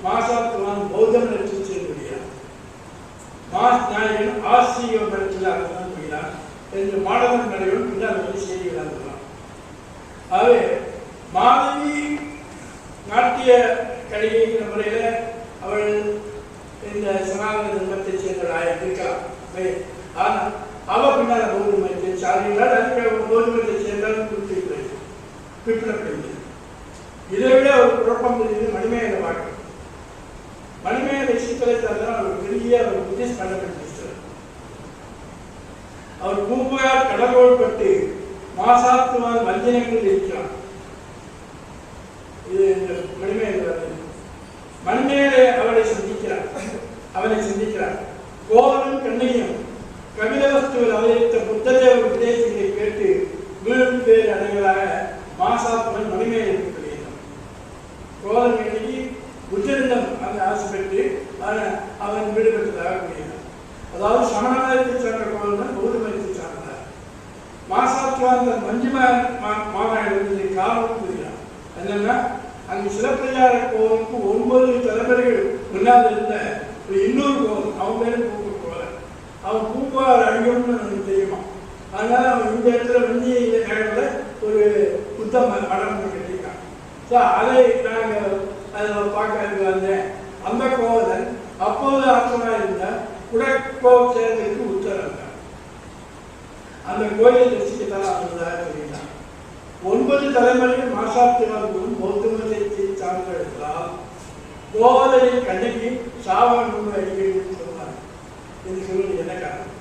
மாசாத்துவம் பௌத்த மதத்தில் சேர்ந்துவிடுகிறார். மாஸ் நாயகன் ஆசிரிய மதத்தில் அர்த்தம் செய்கிறார் என்று மாணவன் நடைவன் பின்னால் வந்து செய்தி விளங்குகிறார். ஆகவே மாதவி நாட்டிய கடிகைங்கிற முறையில் அவள் இந்த சனாதன தர்மத்தை சேர்ந்தவளாக இருக்கலாம். ஆனால் அவள் பின்னால் பௌத்த மதத்தை சாதிக்கிறாள். அதுக்கு பௌத்த மதத்தை சேர்ந்தால் குறிப்பிடப்படுகிறது. இதை விட ஒரு குழப்பம் தெரியுது மணிமேகலை வாக்கு. மணிமேகலை சித்திரத்தான் அவர் பெரிய ஒரு புத்திஸ்ட் ஃபண்டமெண்டலிஸ்ட். அவர் பூம்புகார் கடலோடு மாசாத்துவான் வஞ்சனங்கள் இருக்கிறார். இது இந்த மணிமேகலை அவனை சந்திக்கிறார். கோவலன் கண்ணையும் கபிலவஸ்துவில் அவதரித்த புத்ததேவ உபதேசங்களை கேட்டு வீடும் பேர் அடைவதாக மாசாத்துவன் மணிமேகலை கூறுகிறார். கோவலன் கண்ணைக்கு புத்தரிடம் அந்த ஆசைப்பட்டு அவன் வீடு பெற்றதாக கூறுகிறார். அதாவது சமண மதத்தை சார்ந்த கோவலன் பௌத்த மதத்தை சார்ந்தார். மாசாத்துவான் மஞ்சு மாநாடு காரணம் கூறுகிறார். என்னன்னா அங்கு சிலப்பதிகார கோவிலுக்கு 9 தலைமுறைகள் முன்னால் இருந்த ஒரு இன்னொரு கோவில், அவன் பேரு கோவலன். அவன் பூம்புகார் அழியும்னு எனக்கு தெரியுமா. அதனால அவன் இந்த இடத்துல வஞ்சி நகரில் ஒரு புத்த மடம் கட்டியிருக்கான். ஸோ அதை நாங்கள் அதில் பார்க்க வந்தேன். அந்த கோவலன் அப்போது ஆற்றமாக இருந்த குடக்கோ சேர்ந்ததுக்கு உத்தரவிட்டார். அந்த கோயிலை ரசிக்கத்தான் வந்ததாக சொல்லிட்டான். 9 தலைமுறைகள் மாசாத்துவார்களும் பௌத்த மதத்தை சார்ந்தெடுத்தால் கோவலனின் கண்ணைக்கு சாவன் அடிக்கடி சொன்னார் என்று சொல்வது என்ன காரணம்?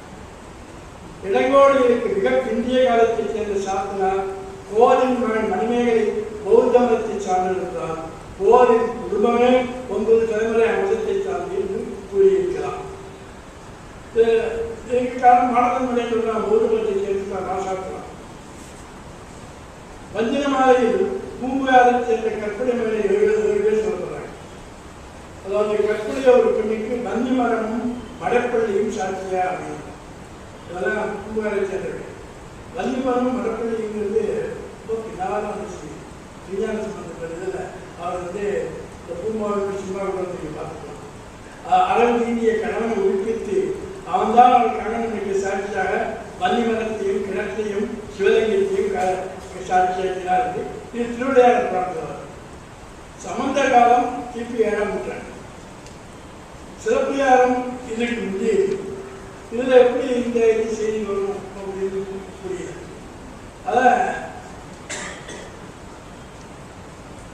இளங்கோடிகளுக்கு மிக பிந்திய காலத்தைச் சேர்ந்த சாத்தனார் கோவலின் மகன் மணிமேகலை பௌத்த மதத்தை சார்ந்தெடுத்தால் கோவலின் குடும்பமே 9 தலைமுறை மதத்தை சார்ந்து என்று கூறியிருக்கலாம். இதற்கு காரணம் மாணவன் நிலையில் பௌத்த மதத்தை சேர்ந்து மாசாத்துவார். வஞ்சன மாலையில் பூம்புகாரை சேர்ந்த கற்பனை மேலே 7 பேர் சொல்றாங்க. அதாவது கற்பனைய ஒரு பெண்ணுக்கு நந்தி மரமும் மடப்பள்ளியும் சாட்சியா அப்படின்னு இதெல்லாம் பூம்புகாரை சேர்ந்தவர்கள். நந்தி மரமும் மடப்பள்ளிங்கிறது ரொம்ப பின்னால வந்துச்சு. விஞ்ஞான சம்பந்தப்பட்ட இதில் அவர் வந்து இந்த பூம்பாவுக்கு சினிமா கூட நீங்கள் பார்த்துக்கலாம். அளவு நீதிய கணவனை உயிர்ப்பித்து அவன்தான் அவர் கணவனுக்கு சாட்சியாக வன்னி மரத்தையும் கிணற்றையும் சிவலிங்கத்தையும் சாட்சியாக்கினார். இது திருவிளையாடல் புராணத்தில் சமந்த காலம் கிபி 7ஆம் நூற்றாண்டு. சிலப்பதிகாரம் இதுக்கு முந்தைய இதில் எப்படி இந்த இது செய்தி வரும் அப்படின்னு புரியுது. அதான்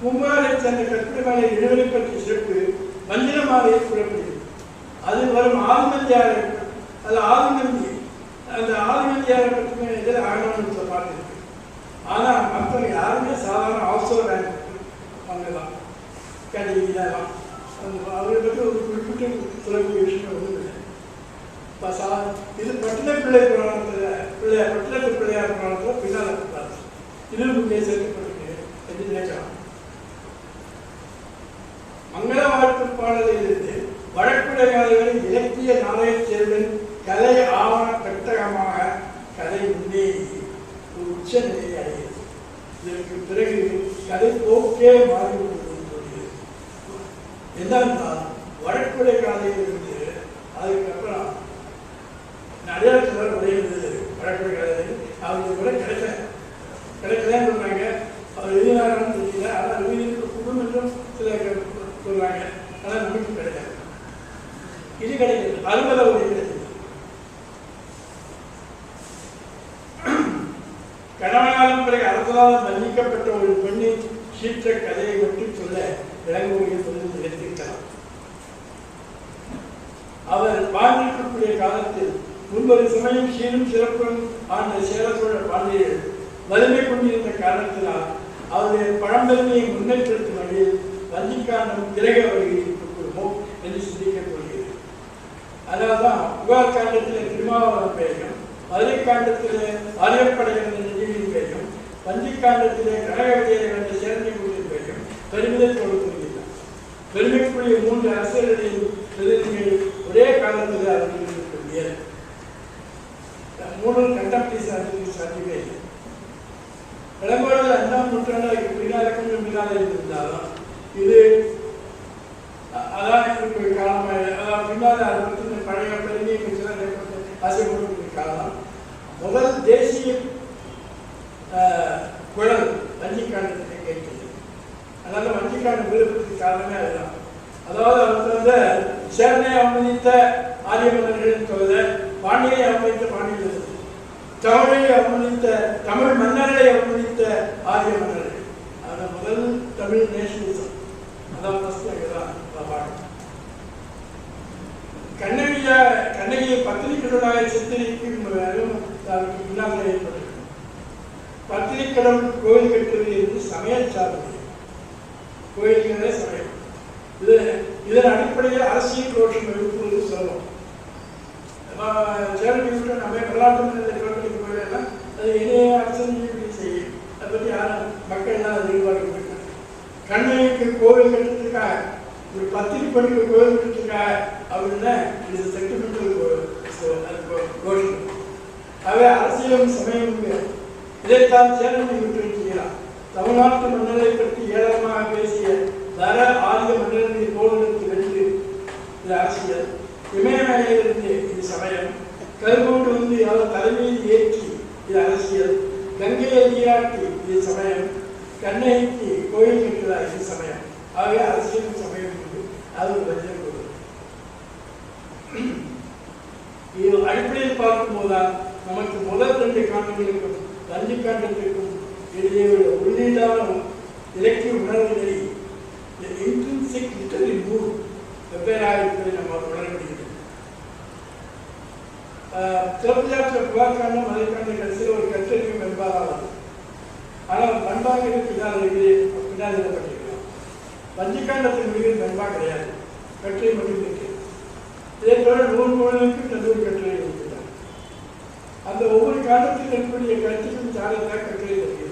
பூம்புகாரை சேர்ந்த கற்பனை மாலை இடைவெளி பற்றிய சிறப்பு வஞ்சிர மாலையை கூறப்படுகிறது. அது வரும் ஆதிமந்தியாரை, அது ஆதிமந்தி, அந்த ஆதிமந்தியாரை பற்றி இதில் ஆகணும்னு பார்த்துருக்கு. ஆனால் மற்றவங்க யாருமே சாதாரண அவசர பண்ணலாம் கிடைக்கலாம். அவரை பற்றி ஒரு குறிப்பிட்ட சொல்லக்கூடிய விஷயம் ஒன்றும் இல்லை. இது பட்டின பிள்ளை புராணத்தில் பட்டினத்து பிள்ளையார் புராணத்தில் பின்னால் பார்த்து இதில் முன்னே சேர்க்கப்பட்டிருக்கு என்று நினைக்கலாம். மங்கள வாழ்த்து பாடலிலிருந்து வழக்குடைய காலைகளில் இலக்கிய நாளையச் சேர்வன் கலை ஆவண பெட்டகமாக கதை முன்னேறி ஒரு உச்ச நிலையை அடைகிறது. இதற்கு பிறகு கதை போக்கே மாறிவிட்டது சொல்கிறது. என்னென்றால் வழக்குடைய காலையிலிருந்து அதுக்கப்புறம் நிறைய சிலர் உடையது வழக்குடைய காலையில் அவங்களுக்கு கூட கிடைக்கலன்னு சொல்றாங்க. அவர் எழுதினாரான்னு தெரியல. ஆனால் எழுதியிருக்க குடும்பம் என்றும் சில சொல்றாங்க. ஆனால் நமக்கு கிடைக்காது. இது கிடைக்கிறது. அலுவல உடைய கிடைக்கிறது. பிறகு அரசால் மன்னிக்கப்பட்ட ஒரு பெண்ணின் சீற்ற கதையை மட்டும் சொல்ல இளங்கோடியை சொல்லி நிறுத்திக்கலாம். அவர் வாழ்ந்திருக்கக்கூடிய காலத்தில் முன்பொரு சமயம் சீரும் சிறப்பும் ஆண்ட சேர சோழ பாண்டியர்கள் வலிமை கொண்டிருந்த காரணத்தினால் அவருடைய பழம்பெருமையை முன்னேற்றத்தின் வழியில் வஞ்சிக்காண்டம் பிறகு அவர்களுக்கு கொடுமோ என்று சிந்திக்கப் போகிறது. அதனால்தான் புகார் காண்டத்தில் திருமாவளவன் பெயரும், மதுரை காண்டத்திலே ஆரியப்படையின் நிதியின் பெயரும், வஞ்சிக்காண்டத்திலே கனக விஜயை வென்ற சேரன்குடியின் பெயரும் பெருமிதத்தோடு கூறுகிறார். பெருமைக்குரிய 3 அரசியல்களின் பிரதிநிதிகள் ஒரே காலத்தில் அவர்களுக்கு 3 கண்டம்டி சாத்தியமே இல்லை. இளங்கோடிகள் 5ஆம் நூற்றாண்டுக்கு பின்னாலே இருந்தாலும் இது அதான் காலமாக பின்னால் அதை பற்றி பழைய பெருமையை ஆசைப்பட்டு காலம். முதல் தேசிய குழல் வஞ்சிக்காண்டத்தை கேட்கிறது. அதனால வஞ்சிக்காண்டம் விருப்பத்துக்கு காரணமே அதுதான். அதாவது அவங்க சேரனை அவமதித்த ஆரிய மன்னர்களின் தொகுத, பாண்டியை அவமதித்த பாண்டியர்கள், தமிழை அவமதித்த தமிழ் மன்னர்களை அவமதித்த ஆரிய மன்னர்கள். அதில் முதல் தமிழ் நேஷனலிசம் அதான் ஃபர்ஸ்ட் அங்கதான் பாடம். கண்ணகியை பத்திரிகைகளாக சித்தரிக்கும் பின்னால் ஏற்பட்டிருக்கும். பத்திரிக்கடவுள் கோயில் கட்டுவது என்று சமய சார்பு கோயில்களே சமயம். இதன் அடிப்படையில் அரசியல் ரோஷம் எழுப்புவது சொல்லலாம். சேரன் நம்ம வரலாற்று கோயிலெல்லாம் அது இணைய அரசு செய்யும். அதை பற்றி யாரும் மக்கள் எல்லாம் அதை எதிர்பார்க்க. கண்ணகிக்கு கோவில் கட்டுறதுக்காக ஒரு பத்திரிக்கை கோவில் கட்டுறதுக்காக அப்படின்னா இது சென்டிமெண்டல் கோஷம். அவை அரசியலும் சமயம் இதைத்தான் சேரனை விட்டுருக்கிறார். தமிழ்நாட்டு மன்னரை பற்றி ஏராளமாக பேசிய தர ஆரிய மன்னர்களை தோழருக்கு வென்று இது அரசியல். இமயமலையிலிருந்து இது சமயம். கருகோண்டு வந்து அவர் தலைமையில் ஏற்றி இது அரசியல். கங்கையை நீராட்டி இது சமயம். கண்ணகிக்கு கோயில் கட்டுதா இது சமயம். ஆகவே அரசியல் சமயம் உண்டு. அது ஒரு வஞ்சம் கொடு. இது அடிப்படையில் பார்க்கும்போதுதான் நமக்கு முதல் 2 காண்டங்களுக்கும் வஞ்சிக்காண்டத்திற்கும் இடையே உள்ளீடான இலக்கிய உணர்வுகளை வெவ்வேறாக இருப்பதை நம்ம உணர முடிகிறது. சிறப்பியாற்ற புகார்காண்டம் மதுரைக்காண்ட கடைசியில் ஒரு கற்றறியும் வெண்பாரானது. ஆனால் பண்பாக பின்னால் எழுதப்பட்டிருக்கலாம். வஞ்சிக்காண்டத்தின் முடிவில் வெண்பா கிடையாது, கற்றை மட்டும் இருக்கிறது. இதே போல 100 நூல்களுக்கு தன்னூறு கட்டுரை இருக்கிறார். அந்த ஒவ்வொரு காலத்தில் இருக்கக்கூடிய கருத்துக்கும் சாலையாக கட்டுரை இருக்கிறது.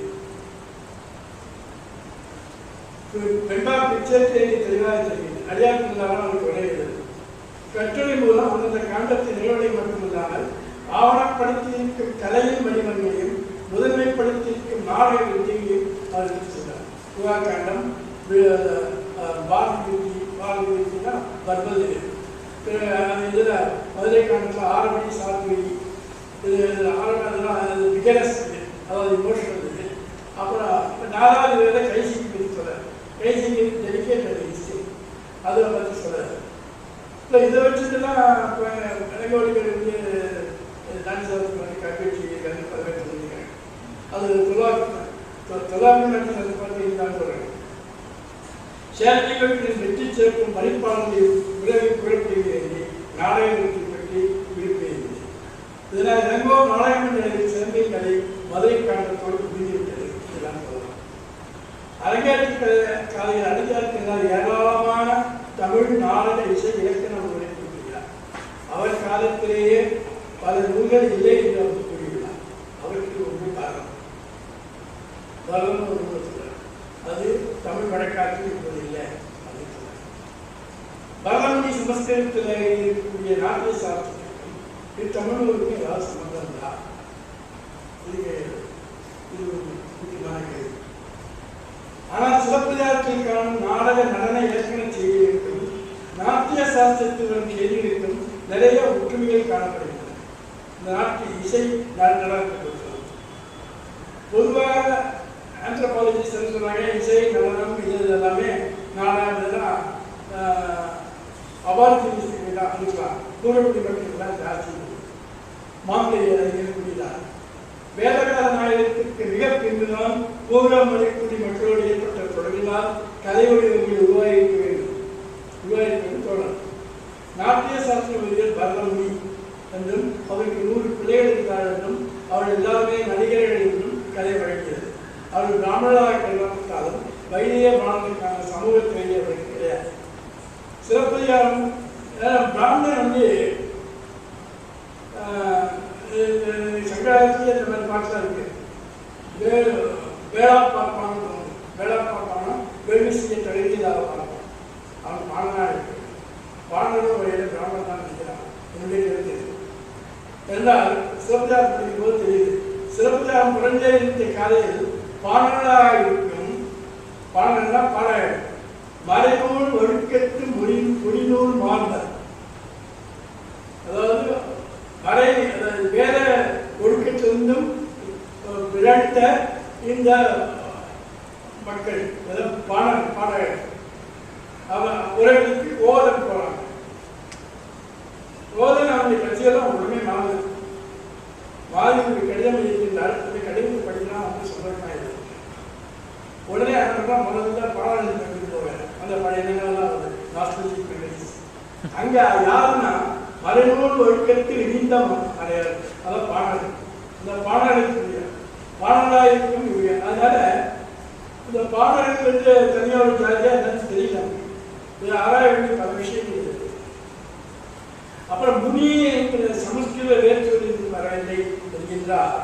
வெண்பா பிச்சை தெளிவாக தெரிகிறது. அடியார்கள் இல்லாமல் அவருக்கு உரையிடுது. கட்டுரை மூலம் அந்த காண்டத்தின் நிலவடை மட்டுமில்லாமல் ஆவணப்படுத்தியிருக்கும் கலையின் வடிவங்களையும் முதன்மைப்படுத்தியிருக்கும் நாடக வித்தியையும் அவர் எடுத்து சொன்னார். புகார் காண்டம் பாரதினா வர்பது, இதில் மதுரை காண்டத்தில் ஆரம்பி சாத்வி, இது ஆரம்பி விகரஸ், அதாவது இமோஷனல் இது. அப்புறம் 4வது வேலை கைசிக்கு பற்றி சொல்ல, கைசிக்கு டெலிகேட் ஹிஸ்டரி அதை பற்றி சொல்கிறார். இல்லை இதை வச்சுட்டுலாம் இப்போ இளங்கோடிகள் வந்து டான்ஸ் பண்ணி கல்வெட்டி பதிவேற்று பண்ணியிருக்காங்க. அது தொழிலாளர்கள் பார்த்தீங்கன்னு சொல்கிறாங்க. சேரனிகளின் வெற்றி சேர்க்கும் மதிப்பாளர்களின் உறவை குழப்பீடு நாடகத்தை பற்றி விரும்புகிறது. இதனால் இளங்கோ நாடகம் என்ற சிறந்த கலை மதுரை காண்டத்தோடு புரிந்துவிட்டது இதெல்லாம் சொல்லலாம். அரங்கேற்ற காலையில் அடித்தார்கள் ஏராளமான தமிழ் நாடக இசை இலக்கணம் உரைத்திருக்கிறார். அவர் காலத்திலேயே பல நூல்கள் இல்லை என்று அவர் கூறுகிறார். அவருக்கு ஒரு காரணம் ஒரு நூல் சொல்றார். அது தமிழ் வழக்காற்றில் இப்போது இல்லை அப்படின்னு சொல்றார். பரதமணி சமஸ்கிருதத்தில் இருக்கக்கூடிய நாட்டிய சாஸ்திரத்திற்கும் இது தமிழ் நூலுக்கும் ஏதாவது சம்பந்தம் தான். இது முக்கியமான கேள்வி. ஆனால் சிலப்பதிகாரத்திற்கான நாடக நடன இலக்கண செய்திகளுக்கும் நாட்டிய சாஸ்திரத்துடன் செய்திகளுக்கும் நிறைய ஒற்றுமைகள் காணப்படுகின்றன. இந்த நாட்டு இசை நடனத்தை பொதுவாக ஆந்த்ரோபாலஜிஸ்ட் சொல்றாங்க, இசை நடனம் இது எல்லாமே நாடகம் இதெல்லாம் அபார்ஜினிஸ்டுக்கு தான் இருக்கலாம், தூரக்குடி மக்களுக்கு தான் ஜாஸ்தி மாம்பழி இருக்கக்கூடியதான். வேதகால நாயகத்திற்கு மிக பின்புதான் பூர்வ மொழிக்குடி மக்களோடு ஏற்பட்ட தொடர்பினால் கலை வடிவங்களை உருவாக்க வேண்டும் தொடரும். நாட்டிய சாஸ்திர விதிகள் பரதமுனி என்றும் அவருக்கு 100 பிள்ளைகள் இருக்கிறார் என்றும் அவர்கள் எல்லாருமே நடிகர்கள் என்றும் கதை வழங்கியது. அவர்கள் பிராமணராக கருதப்பட்டாலும் வைதிக பிராமணனுக்கான சமூக தேவை அவருக்கு கிடையாது. சிறப்பதிகாரம் பிராமணன் வந்து சங்கராச்சி அந்த மாதிரி பாட்டு இருக்கு. வேளா பார்ப்பான்னு வேளா பார்ப்பானா வேள்வி செய்ய தகுதியாக பார்ப்பான். அவன் பாடனா இருக்கு. பாடனும் வகையில் பிராமணன் தான் நினைக்கிறான். என்னுடைய கருத்து என்றால் சிறப்புதாரம் படிக்கும் போது தெரியுது. சிறப்புதாரம் குறைஞ்ச இருந்த காலையில் பாடனாக இருக்கும். பாடனா பாடம் மறைநூல் ஒழுக்கத்து மொழிநூல் மாறுதல். அதாவது வேத ஒழுக்கத்திலிருந்தும் விளையாட்ட இந்த மக்கள் பாடகர் அவன் உறவுக்கு ஓதன் போறாங்க. ஓதன் அவனுடைய கட்சியெல்லாம் உடனே மாறுது. மாதிரி கடிதம் எழுதியிருந்தால் அந்த கடிதத்தை படிக்கலாம் வந்து சந்தோஷமாயிருக்கு. உடனே என்ன முதல்ல பாடல் கற்றுட்டு போவேன். அந்த பழைய நினைவெல்லாம் வருது. Nostalgic memories. அங்க யாருன்னா மறைநூல் ஒழுக்கத்தில் இணைந்த அடையாளம். அதான் பாடல். இந்த பாடலுக்கு பாடலாயிருக்கும் இவங்க. அதனால இந்த பாடலுக்கு வந்து தனியாக ஒரு ஜாதியாக என்னன்னு தெரியல. இது ஆராய வேண்டிய பல விஷயங்கள் இருக்கு. அப்புறம் முனி என்கிற சமஸ்கிருத வேர்ச்சொல்லிருந்து வரவில்லை என்கின்றார்.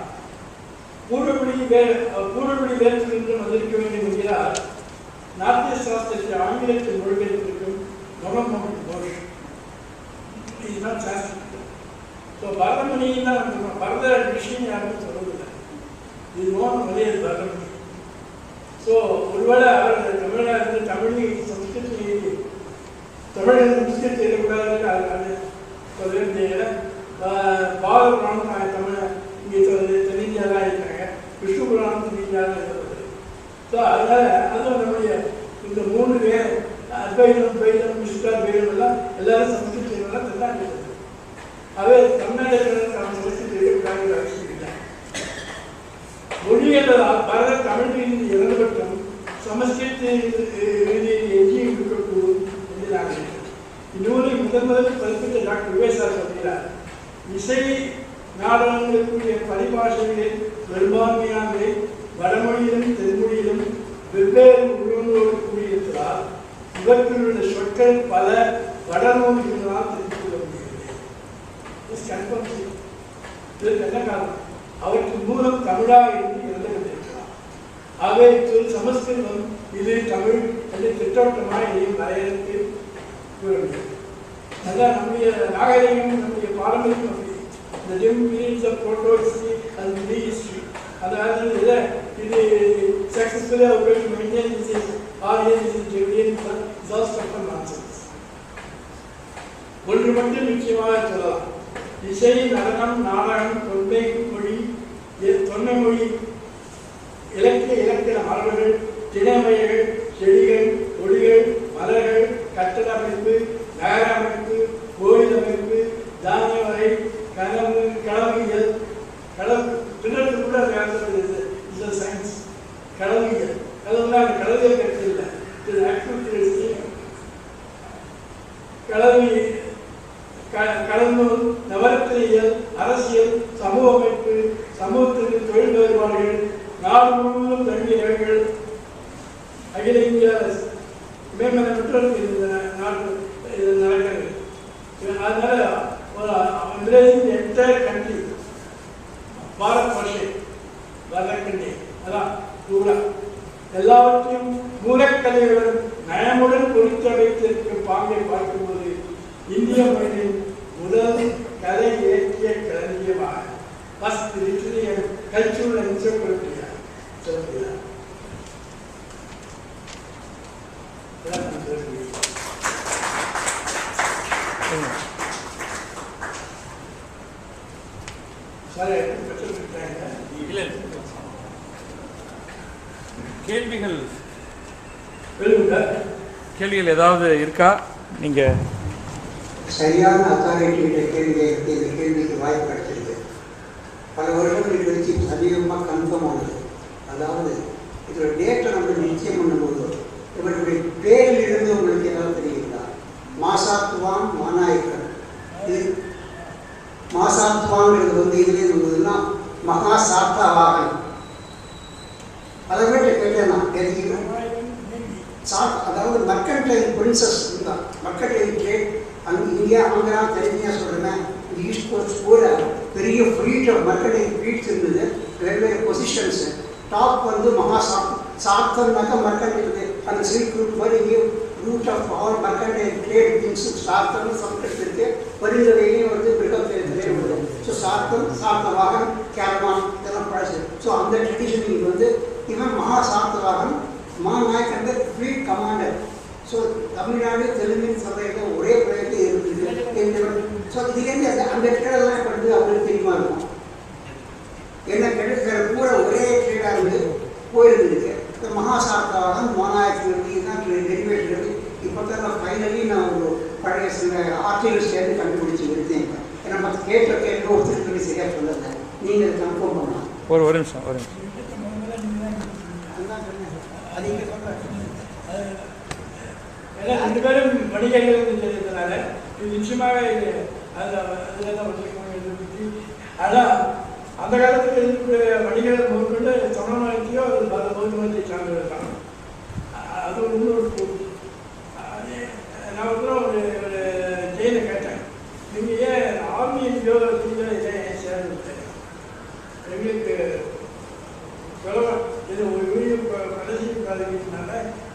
பூர்வபடி வேர்ச்சொல்லிருந்து வந்திருக்க வேண்டும் என்கிறார். நாட்டிய சாஸ்திரத்தை ஆங்கிலத்தில் மொழிபெயர்த்திருக்கும் மொகமது கோஷ். இதுதான் சாஸ்திரம். ஸோ பரதமணின்னு தான் நம்ம பரத விஷயம் யாருன்னு சொல்றதில்லை. இது நோன் வழியது பரதமணி. ஸோ ஒருவேளை அவர் தமிழாக இருந்து தமிழ் சம்ஸ்கிருதம் எழுதி தமிழ் சம்ஸ்கிருதம் எழுதக்கூடாது அது சொல்ல வேண்டிய பாலபுராணம் தமிழ் இங்கே தென்னிந்தியாலாம் இருக்காங்க. விஷ்ணு புராணம் தென்னிந்தியாலாம் இருக்கிறது. ஸோ அதனால அதுவும் நம்முடைய இந்த 3 பேர் அத்வைதம் துவைதம் விசிஷ்டா துவைதம் எல்லாம் எல்லாரும் சம்ஸ்கிருதம் தென்னாடி இருக்குது. அவே தமிழ்நாட்டில் சமஸ்கிருதம் எழுதக்கூடாது அவசியம் இல்லை. மொழி என்பதால் பரத தமிழ் ரீதியில் இறந்துபட்டும் சமஸ்கிருத ரீதியில் எஞ்சியும் இருக்கக்கூடும் என்று நான் நினைக்கிறேன். இந்நூலை முதல் பதிப்பித்த டாக்டர் விவேசார் சொல்கிறார். இசை நாடகங்களுக்குரிய பரிபாஷைகளில் பெரும்பான்மையானவை வடமொழியிலும் தென்மொழியிலும் வெவ்வேறு உள்ளூரோடு கூடியிருக்கிறார். இவற்றில் உள்ள சொற்கள் பல வடநூல்களால் தெரிந்து கொள்ள முடிகிறது. இதற்கு என்ன காரணம்? அவற்றின் மூலம் தமிழாக இருந்து இறந்து கொண்டிருக்கிறார். ஆகவே சொல் சமஸ்கிருதம் இது தமிழ் என்று திட்டவட்டமாக இதையும் வரையறுத்து கூற முடியும். அதான் நம்முடைய நாகரிகம் நம்முடைய பாரம்பரியம் அப்படி. இந்த time periods of proto history and pre history அதாவது இது சக்ஸஸ்ஃபுல்லாக ஒரு மெயின்டைன் திஸ் ஆரியன் ஜெவியன் is all stuff and nonsense. ஒன்று மட்டும் நிச்சயமாக சொல்லலாம். இசை நடனம் நாடகம் தொன்மை மொழி இலக்கிய மரபுகள் திணைமயங்கள் செடிகள் ஒளிகள் மலர்கள் கட்டட அமைப்பு நகர அமைப்பு கோயில் அமைப்பு தானிய வகை களவியல் பின்னத்துக்கு கூட சயின்ஸ் களவியல் அதெல்லாம் அந்த களவியல் கற்று இல்லை. இது ஆக்டிவிட்டி களநூல் நவரத்திரியல் அரசியல் சமூக அமைப்பு சமூகத்திற்கு தொழில் வேறுபாடுகள் நாடு முழுவதும் தங்கிய நிலைகள் அகில இந்திய மேம்பட பெற்றோர் நாட்டு இது நடக்கிறது. அதனால என்டையர் கண்ட்ரி பாரத் வருஷே வரக்கண்டி அதான் பூரா எல்லாவற்றையும் மூலக்கலைகளுடன் நயமுடன் பொறுத்து வைத்திருக்கும் பாங்கை பார்க்கும்போது இந்திய மொழியின் முதல் கலை இலக்கிய களஞ்சியமாக first literary and cultural encyclopedia சொல்லுகிறார். கேள்விகள் ஏதாவது இருக்கா? நீங்க சரியான அத்தாரிட்டிகிட்ட கேள்வி கேட்கறதுக்கு இந்த கேள்விக்கு வாய்ப்பு கிடைச்சிருக்கு. பல வருடங்கள் கழிச்சு சமீபமாக கன்ஃபார்ம் ஆனது. அதாவது இதோட டேட்டை நம்ம நிச்சயம் பண்ணும்போது இவர்களுடைய பேரில் இருந்து உங்களுக்கு ஏதாவது தெரியுங்களா? மாசாத்துவான் மாநாயக்கர். இது மாசாத்துவாங்கிறது வந்து இதுலேயே இருந்ததுன்னா மகா சாத்தாவாகன். அதை விட கேட்டேன் நான் தெரியும். அதாவது மர்கன்டைல் பிரின்சஸ் இருந்தான். மர்கன்டைல் ட்ரேட் அங்கே இந்தியா ஆந்திரா தெலுங்கியா சொல்கிறேன். ஈஸ்ட் கோஸ்ட் பூரா பெரிய ஃப்ளீட் ஆஃப் மர்கன்டைல் ஃப்ளீட்ஸ் இருந்தது. வெவ்வேறு பொசிஷன்ஸு. டாப் வந்து மகா சாத்தம்னாக்கா மர்கன்டைல் அந்த சில்க் ரூட் மாதிரி இங்கே route of all mercantile trade things சாத்தம்னு சம்ஸ்கிருத் இருக்கு. பரிந்துரையிலையும் வந்து மிகப்பெரிய வருது. ஸோ சாத்தம் சாத்தவாகன் கேரவான் இதெல்லாம் பழசு. ஸோ அந்த ட்ரெடிஷன் வந்து இவன் மகா சாத்தவாகன் மாநாயக் அந்த fleet commander. So Tamil Nadu Telugu சபையில் ஒரே பிரயத்தில் இருக்குது. ஸோ இதுலேருந்து அந்த ட்ரேடெல்லாம் படித்து அவங்களுக்கு தெரியுமா இருக்கும். என்ன கிடைக்கிற பூரா ஒரே ட்ரேடாக இருந்து போயிருந்துருக்கு. இந்த மகா சாத்தவாகன் மாநாயக் தான் டெரிவேட் இருக்குது. இப்போ தான் நான் ஃபைனலி நான் ஒரு பழைய சில ஆர்டிகல்ஸ் சேர்ந்து கண்டுபிடிச்சி எடுத்தேன். ஏன்னா மற்ற கேள்வி ஒருத்தருக்கு சரியாக சொல்லலை. நீங்கள் கன்ஃபார்ம் பண்ணலாம். ஒரு நிமிஷம். ஏன்னா 2 பேரும் வணிகர்கள் இருந்ததுனால இது நிச்சயமாக இது அதில் தான் வணிகம். ஆனால் அந்த காலத்தில் இருக்கக்கூடிய வணிகர்கள் முதற்கொண்டு சமணமயத்தையோ அது பௌத்த மதத்தை சார்ந்தவர் தான். அது ஒரு இன்னொரு நான் ஒரு ஜெயினை கேட்டேன், நீங்கள் ஏன் ஆர்மியோ ஏன் சேர்ந்து எங்களுக்கு இது ஒரு யூனியன் கடைசி காலத்தினால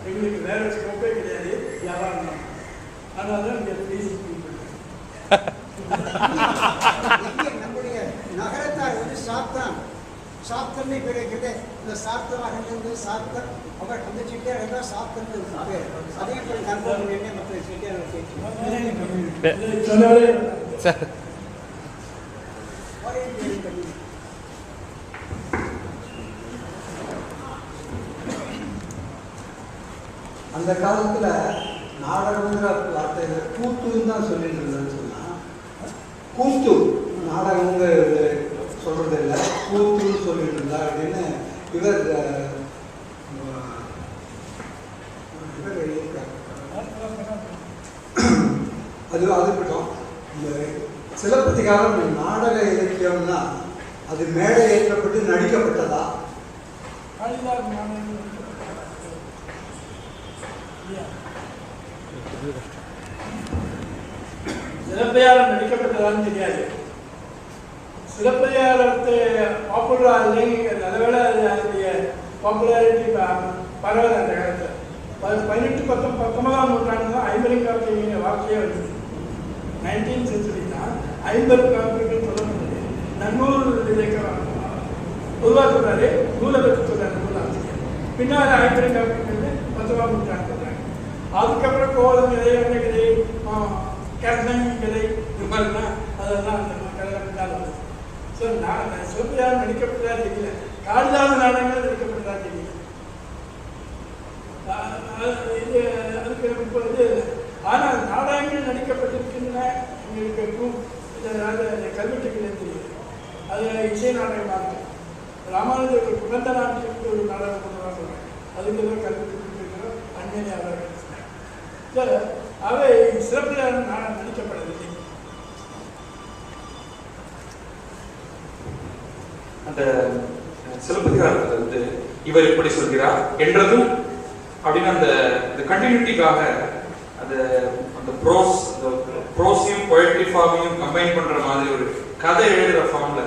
எங்களுக்கு வேற ஸ்கோப்பே கிடையாது, வியாபாரம் தான். அதனால தான் இங்கே பேசி நம்முடைய நகரத்தார் வந்து சாத்தன்னு பேர் வைக்கிறது. இந்த சாத்தவாகன்லேருந்து சாத்தன் அவர் அந்த செட்டியார் தான் சாத்தன்னு பேர். அதே போல் கன்ஃபார்ம் பண்ணி மற்ற செட்டியார் சார் அந்த காலத்தில் நாடகங்கிற வார்த்தையில கூத்துன்னு தான் சொல்லிட்டு இருந்தேன்னு சொன்னால், கூத்து நாடகங்க சொல்றது இல்லை, கூத்துன்னு சொல்லிட்டு இருந்தா அப்படின்னு இவர் எழுதியிருக்கார். அது இருக்கட்டும். இந்த சிலப்பதிகாரம் நாடக இலக்கியம்னா அது மேடை ஏற்றப்பட்டு நடிக்கப்பட்டதா? சிலப்பதிகாரம் நடிக்கப்பட்டதான்னு தெரியாது. சிலப்பதிகாரத்தை பாப்புலர் நல்லவேளை அதனுடைய பாப்புலாரிட்டி பரவாயில்ல. அந்த காலத்தில் 18-19ஆம் நூற்றாண்டு தான் 50 காப்பிய வார்த்தையே வந்தது. 19th செஞ்சுரி தான் 50 காப்பியங்கள் சொல்லப்படுது. நன்னூல் இலக்கியம் பொதுவாக சொல்றாரு, நூலை பற்றி சொல்றாரு நூலாசிரியர். பின்னால் 50 காப்பியங்கள் 19ஆம் நூற்றாண்டு சொல்றாங்க. அதுக்கப்புறம் கோலம் கதை, வண்ண கதை, கர்ணன் கதை, இது மாதிரிலாம் அதெல்லாம் அந்த கதை பின்னால் வருது. ஸோ நான் சிலப்பதிகாரம் நடிக்கப்பட்டதா தெரியல, காளிதாச நாடகங்கள் நடிக்கப்பட்டதா தெரியல. இது அதுக்கு இப்போ இது ஆனால் நாடகங்கள் நடிக்கப்பட்டிருக்கின்றன எங்களுக்கு ப்ரூஃப் கல்வெட்டுகள் தெரியுது. அது இசை நாடகமாக இருக்கும். ராமானுஜர் ஒரு குழந்த நாட்டுக்கு ஒரு நாடகம் கொண்டு வர சொல்கிறேன். அதுக்கு ஏதோ கல்வெட்டு கொடுத்துருக்கிறோம். அண்ணனே அவர்கள் சார் அவை சிலப்பதிகாரம் நடிக்கப்படவில்லை. அந்த சிலப்பதிகாரத்தில் வந்து இவர் எப்படி சொல்கிறார் என்றதும் அப்படின்னு அந்த கண்டினியூட்டிக்காக அந்த ப்ரோஸையும் பொயட்ரி ஃபார்மையும் கம்பைன் பண்ற மாதிரி ஒரு கதை எழுதுற ஃபார்ம்ல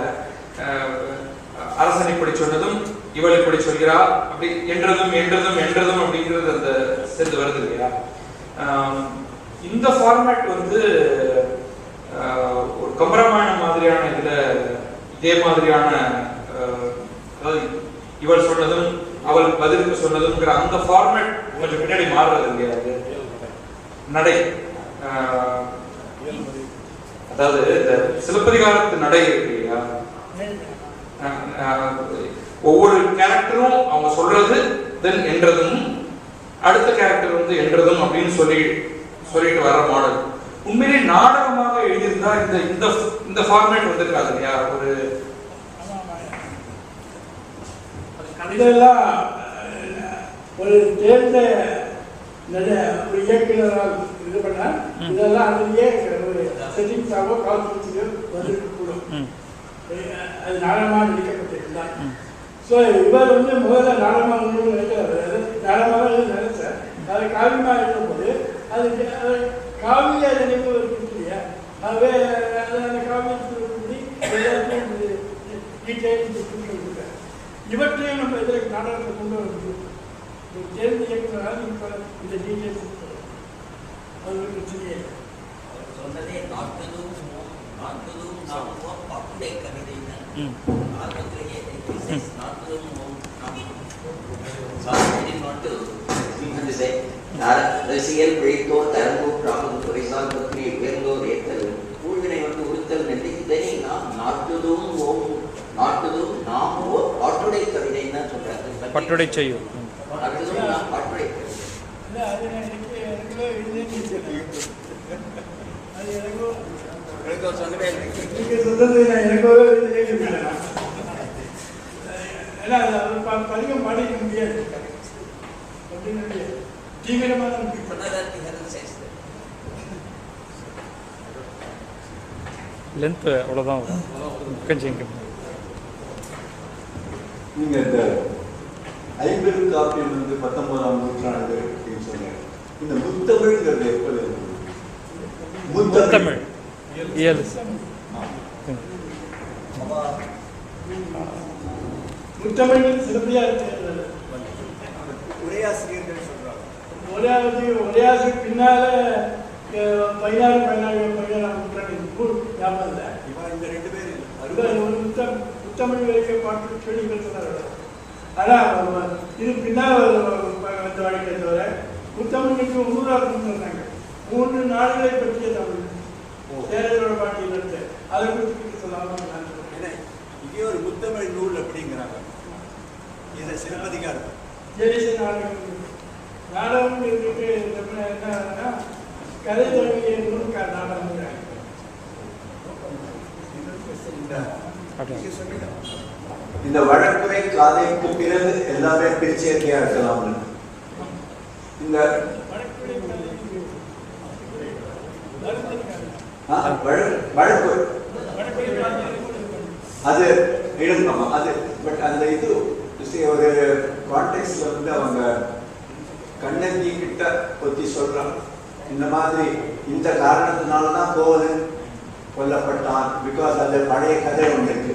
அரசன் இப்படி சொன்னதும் இவள் இப்படி சொல்கிறா அப்படி என்றதும் அப்படிங்கிறது அந்த சேர்ந்து வருது இல்லையா? இந்த ஃபார்மேட் வந்து ஒரு கம்பராமாயணம் மாதிரியான இதுல இதே மாதிரியான அதாவது இவள் சொன்னதும் அவள் பதிலுக்கு சொன்னதுங்கிற அந்த ஃபார்மேட் கொஞ்சம் பின்னாடி மாறுறது இல்லையா? நடை அதாவது இந்த சிலப்பதிகாரத்து நடை இருக்கு இல்லையா? ஒவ்வொரு கேரக்டரும் அவங்க சொல்றது தென் என்றதும், அடுத்த கேரக்டர் வந்து என்றதும் அப்படின்னு சொல்லிட்டு வர மாடல் உண்மையிலே நாடகமாக எழுதியிருந்தா இந்த ஃபார்மேட் வந்திருக்காது இல்லையா? ஒரு இதெல்லாம் ஒரு தேர்ந்த ஒரு இயக்குனரால் இது பண்ணால் இதெல்லாம் அதுலேயே ஒரு செட்டிங்ஸாகவோ கால்குலேஷனோ வந்துருக்கக்கூடும். அது நாடகமாக நடிக்கப்பட்டிருந்தார். ஸோ இவர் முதல்ல நாடகமாக நினைக்கிறார், நாடகமாக நினைச்சார். அது காவியமாக இருக்கும்போது அதுக்கு காவிய நினைவு இருக்கு இல்லையா, ஆகவே அந்த காவியத்தின்படி எல்லாத்தையும் டீட்டெயில்ஸ் கொடுத்தார். இவற்றையும் நம்ம இதில் நாடகத்தை கொண்டு வந்து ஒரு தேர்ந்து இயக்குனரால் இப்போ இந்த டீட்டெயில்ஸ் அது ஒரு பிரச்சனையே இல்லை. சொன்னதே நாட்டுதும் நாமோ பாப்புடைய கவிதைன்னு ஆரம்பத்திலேயே நாட்டுதும் ரசிகர் பிழைத்தோர் தரங்கோர் ராமது துறைசால் பற்றி உயர்ந்தோர் ஏற்றல் ஊழ்வினை உறுத்தல் என்று இதனை நாம் நாட்டுதும் நாம் ஓர் பாட்டுடை கவிதைன்னு தான் சொல்றாங்க. பட்டுடை செய்யும் நாட்டுதும் நாம் பாட்டுடை கவிதை. பதிகம் பாடிக்க முடியாது அப்படின்னு தீவிரமாக லென்த் அவ்வளோதான் கொஞ்சம் நீங்க இந்த ஐம்பெரு காப்பியம் 19ஆம் நூற்றாண்டு அப்படின்னு சொன்னீங்க. இந்த முத்தமிழ்ங்கிறது எப்போது? முத்தமிழ் இயல் முத்தமிழ் சிறப்பியா இருக்கு. உரையாசிரியர்கள் சொல்றாங்க. உரையாசிரியர் பின்னால 16 நூற்றாண்டு ஞாபகம் இல்லை. இந்த 2 பேர் முத்தமிழ் வரைக்க பாட்டு கேள்விகள் சொன்னார். ஆனால் இது பின்னால் வந்த வழக்கை தவிர முத்தமிழுக்கு 3 சொன்னாங்க. 3 நாடுகளை பற்றிய தமிழ் சேரரோட பாட்டியில் இருந்து அதை குறித்து சொல்லாமல் இங்கே ஒரு முத்தமிழ் நூல் அப்படிங்கிறாங்க. இதை சிலப்பதிகாரம் ஜெயச நாடகம் இருந்துட்டு என்ன கதை தொடங்கிய நூல் நாடகம். இந்த வழக்குரை காதைக்கு பிறகு எல்லாமே பிரிச்சேர்க்கையா இருக்கலாம். இந்த வழக்கு அது எழுதணுமா அது, பட் அந்த இது ஒரு கான்டெக்ட்ல அவங்க கண்ணகி கிட்ட பத்தி சொல்றாங்க. இந்த மாதிரி இந்த காரணத்தினாலதான் கோவலன் கொல்லப்பட்டான், பிகாஸ் அது பழைய கதை ஒன்று இருக்கு.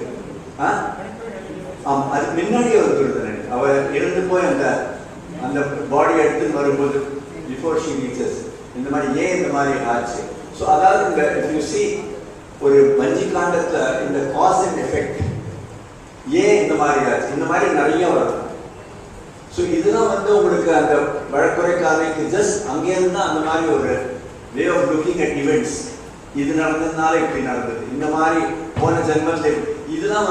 அது முன்னாடியே வருது. அவர் இறந்து போய் அந்த பாடி எடுத்துன்னு வரும்போது பிஃபோர் ஷி ரீச்சஸ் இந்த மாதிரி ஏன் இந்த மாதிரி ஆச்சு. ஸோ அதாவது ஒரு வஞ்சி காண்டத்துல இந்த காஸ் அண்ட் எஃபெக்ட் ஏன் இந்த மாதிரி ஆச்சு, இந்த மாதிரி நிறைய வரும். ஸோ இதெல்லாம் உங்களுக்கு அந்த வழக்குரை காதைக்கு ஜஸ்ட் அங்கேருந்து அந்த மாதிரி ஒரு way of looking at events. இது நடந்ததுனால இப்படி நடந்தது, இந்த மாதிரி போன ஜென்மத்தில் இதெல்லாம்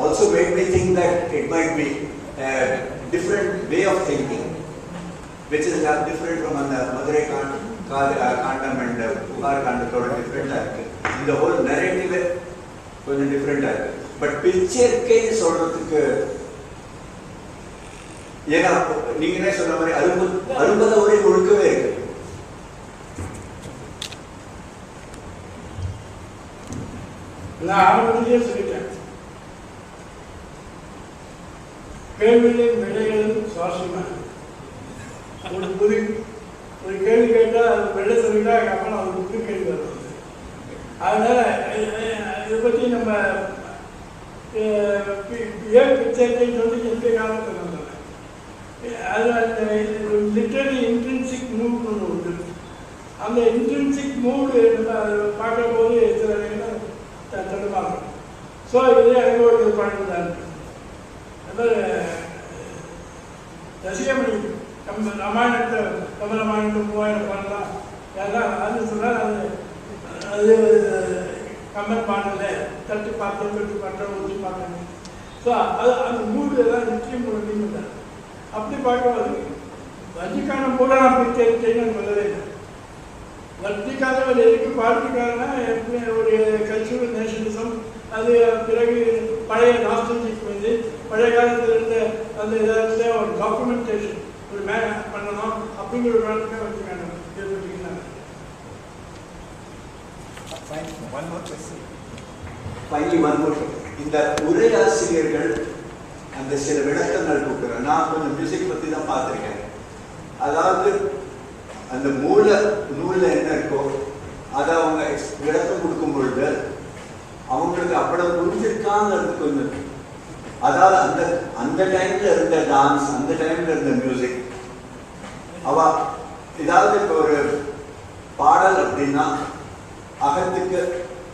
also made me think that it might be a different way of thinking, which is different from the Madurai Kandam and Pugar Kandatoda different. The whole narrative is different. But picture case சொல்றதுக்கு ஏன்னா நீங்களே சொன்ன மாதிரி அரும்பத ஒரே முழுக்கவே இருக்கு. நான் ஆரம்பத்திலேயே சொல்லிட்டேன், கேள்விகளின் விடைகளும் சுவாரஸ்யமாக ஒரு கேள்வி கேட்டால் அது விடை சொல்லிட்டா அப்புறம் அது புது கேள்வி வருது. அதனால இதை பற்றி நம்ம ஏன் பிக்சரை சொல்லி எந்த காலத்தில் வந்தோம். அது அந்த லிட்டரரி இன்ட்ரின்சிக் மூட் ஒன்று உண்டு. அந்த இன்ட்ரின்சிக் மூடு நம்ம பார்க்கும்போது சில நேரம் தடுமாறும். ஸோ இதே எனக்கு ஒரு பழக்கம் தான் இருக்கு. ரசிகமணி நம்ம ராமாயணத்தை கம்பராமாயணத்தை 3000 பாடலாம் எல்லாம் அது சொன்னால் அது கம்பன் பாடல தட்டு பார்த்தேன் தொட்டு பார்த்தேன் ஊற்றி பார்த்தேன். ஸோ அது அந்த மூடு எல்லாம் நிச்சயம் முடியும். அப்படி பார்க்கும்போது வஞ்சிக்கான கூட நான் பிரித்தேன்னு சொல்லவே இல்லை. வஞ்சிக்காரன் எதுக்கு பாட்டுக்காரனா எப்படி ஒரு கல்ச்சுரல் நேஷனலிசம், அது பிறகு பழைய நாஸ்டாலஜிக் பழைய காலத்தில் இருந்த அந்த இதில் ஒரு டாக்குமெண்டேஷன் ஒரு பண்ணணும் அப்படிங்கிற ஒரு காலத்துமே வச்சுக்காங்க. இதை பற்றிங்கன்னா இந்த உரையாசிரியர்கள் அந்த சில விளக்கங்கள் கொடுக்குறேன். நான் கொஞ்சம் மியூசிக் பற்றி தான் பார்த்துருக்கேன். அதாவது அந்த நூலில் என்ன இருக்கோ அதை அவங்க விளக்கம் கொடுக்கும் பொழுது அவங்களுக்கு அவ்வளவு புரிஞ்சிருக்காங்கிறது கொஞ்சம், அதாவது அந்த டைம்ல இருந்த டான்ஸ், அந்த டைம்ல இருந்த மியூசிக், ஏதாவது இப்போ ஒரு பாடல் அப்படின்னா அகத்துக்கு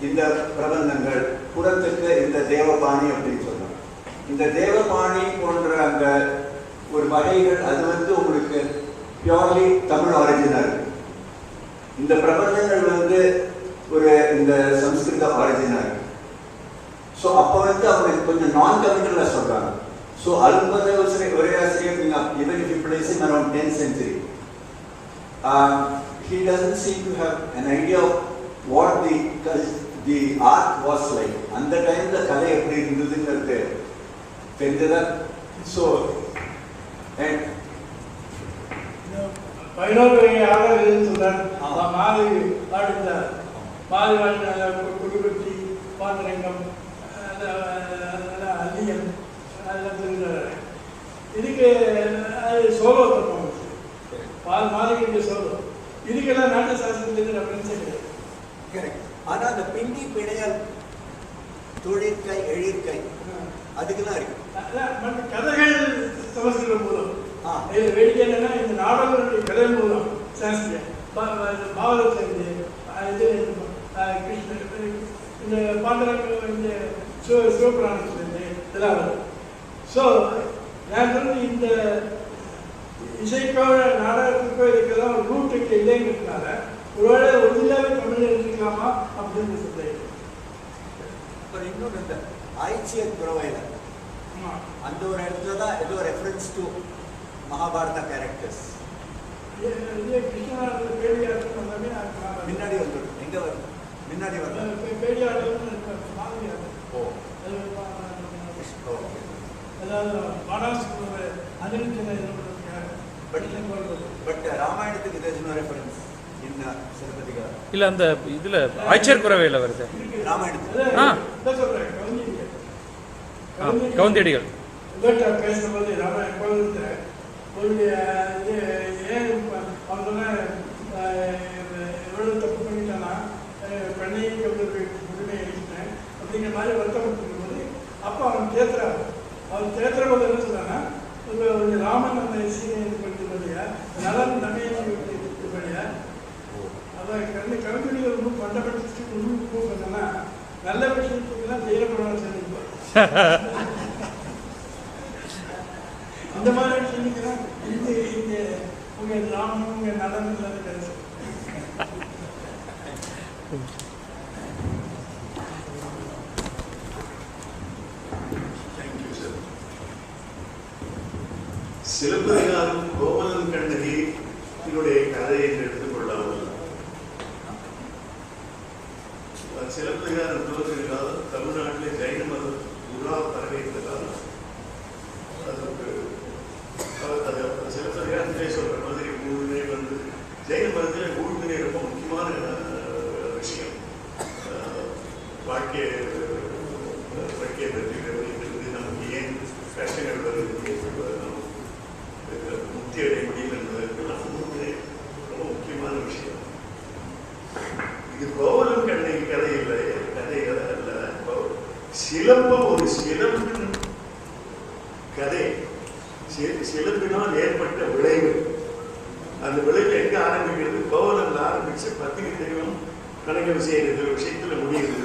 இந்த பிரபந்தங்கள், புறத்துக்கு இந்த தேவபாணி அப்படின்னு சொல்றாங்க. இந்த தேவபாணி போன்ற அந்த ஒரு வகைகள் அது உங்களுக்கு பியூர்லி தமிழ் ஆரிஜினல். இந்த பிரபந்தங்கள் ஒரு இந்த சம்ஸ்கிருத ஆரிஜினல். ஸோ அப்போ அவங்க கொஞ்சம் நான் கம்யூனலாக சொல்றாங்க. ஸோ அல்பதேவசரை ஒரே ஆசிரியர் even if you place him around 10th century, he doesn't seem to have an idea of what the art was like. அந்த டைம்ல கலை எப்படி இருந்ததுங்கிறது தெரிஞ்சதா? ஸோ பதினோரு ஆடல் சொல்றார். மாலை பாடிந்தார், மாலை பாடின குடிபட்டி பாண்டரங்கம் அல்லியம் அதெல்லாம் தெரிஞ்சார். இதுக்கு அது சோலோ தப்போம், மாலைக்கு சோலோ. இதுக்கெல்லாம் நாட்டு சாஸ்திரத்துலேருந்து ரெஃபரன்ஸே கிடையாது. ஆனால் அந்த பிண்டி பிணையல் தொழிற்கை எழிற்கை அதுக்கெல்லாம் இருக்கு. கதைகள் சமஸ்கிருதம் மூலம் வேடிக்கை என்னன்னா இந்த நாடகங்களுடைய கதை மூலம் சாஸ்திரியம் பாவலத்திலிருந்து இது கிருஷ்ண இந்த பாண்டரங்க இந்த சிவபுராணத்திலிருந்து இதெல்லாம் வரும். ஸோ நான் வந்து இந்த இசைக்கோ நாடகத்துக்கோ இதுக்கெல்லாம் ஒரு ரூட்டுக்கு இல்லைங்கிறதுனால ஒருவேளை ஒரிஜினலாகவே தமிழ் எடுத்துக்கலாமா அப்படின்னு சொல்றேன். அப்புறம் இன்னொன்று இந்த ஐச்சியர் புறவையில் அந்த ஒரு இடத்துல தான் ஏதோ ரெஃபரன்ஸ் டு மகாபாரத கேரக்டர்ஸ் முன்னாடி வந்துடும். எங்கே வரும்? முன்னாடி வரும். பட் ராமாயணத்துக்கு இது இன்னும் ரெஃபரன்ஸ் என்ன சிலப்பதிகார இல்லை அந்த இதில் ஆய்ச்சர் குறவையில் வருது ராமாயணத்துக்கு. கவுந்தியடிகள் பேசும்போது ராமாயண ஒரு ஏன் அவங்க எவ்வளோ தப்பு பண்ணிட்டானா பெண்ணையும் உடனே எழுதிட்டேன் அப்படிங்கிற மாதிரி வருத்தப்பட்டு போது அப்போ அவன் தேத்துறாரு. அவன் தேத்துற போது என்ன சொன்னான்னா ஒரு ராமன் அந்த சீனை இது பண்ணியா நலன் நன்மையை இது பண்ணியா அதான் கவிஞர்கள் ரொம்ப ஃபண்டமெண்டலிஸ்ட் மூவ் பண்ணனா நல்ல விஷயத்துக்குலாம் தைரியப்படணும் சொல்லியிருப்பார். இந்த மாதிரி விஷயத்துக்குலாம் இந்த உங்கள் ராமன் உங்கள் நலன் இல்லாத கருத்து. சிலப்பதிகாரம் கோவலன் கண்ணகி இதனுடைய கதையை எடுத்துக்கொள்ளாமல் சிலப்பதிகாரம் தோன்றினால் தமிழ்நாட்டில் ஜெயின மதம் உலா பரவியிருந்ததால் அதுக்கு சிலப்பதிகாரத்திலே சொல்ற மாதிரி ஊழ்வினை ஜெயின மதத்தில் ஊழ்வினை ரொம்ப முக்கியமான விஷயம். வாழ்க்கையை பற்றி நமக்கு ஏன் கஷ்டங்கள் வருது, முக்தி அடைய முடியும் என்பதற்கு நம்ம ரொம்ப முக்கியமான விஷயம். இது கோவலன் கண்ணகி கதை இல்லை, கதை அல்ல. சிலம்பம் ஒரு சிலம்பின் கதை, சிலம்பினால் ஏற்பட்ட விளைவு. அந்த விளைவு எங்க ஆரம்பிக்கிறது? கோவலன் ஆரம்பிச்சு பத்தினி தெய்வம் கலைஞர் செய்யறது விஷயத்துல முடியுது.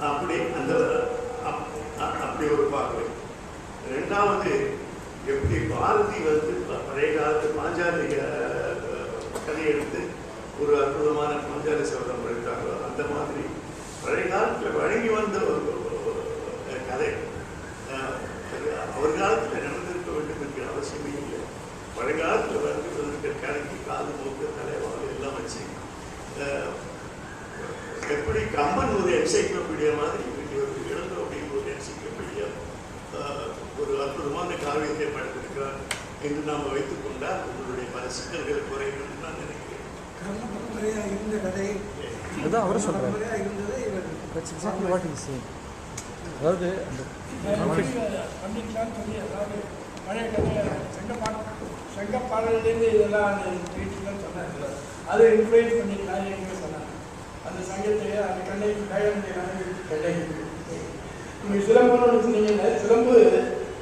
அப்படி அந்த அப்படி ஒரு பார்வை. ரெண்டாவது, எப்படி பாரதி பழைய காலத்து பாஞ்சாலி கதையை எடுத்து ஒரு அற்புதமான பாஞ்சாலி சபதம் எடுத்தாங்களோ அந்த மாதிரி பழைய காலத்தில் வழங்கி வந்த ஒரு கதை அவர் காலத்தில் நடந்திருக்க வேண்டும் என்கிற அவசியமே இல்லை. பழைய காலத்தில் வந்திருக்க கலைக்கு காது மூக்கு தலைவாள் எல்லாம் வச்சு எப்படி கம்பன் ஒரு என்சைக்ளோபீடியா மாதிரி இழந்த அப்படின்னு ஒரு என்சைக்ளோபீடியா காவியத்தை படைத்திருக்கிறார் என்று நாம் வைத்துக் கொண்டால் உங்களுடைய பல சிக்கல்கள் குறையும் என்று நான் நினைக்கிறேன். கர்ண பரம்பரையாக இருந்த கதை அதுதான் அவரும் சொல்றாரு. பரம்பரையாக இருந்ததை இவர் That's exactly what he's saying. அதாவது பண்டிட்லாம் சொல்லி அதாவது பழைய கதை சங்கப்பாடலேருந்து இதெல்லாம் அந்த பேச்சுலாம் சொன்னாங்க. அதை இன்ஃப்ளூயன்ஸ் பண்ணிக்கலாம் எங்கே சொன்னாங்க. அந்த சங்கத்தை அந்த கண்ணை கண்ணை நீங்கள் சிலம்புன்னு சொன்னீங்கன்னா சிலம்பு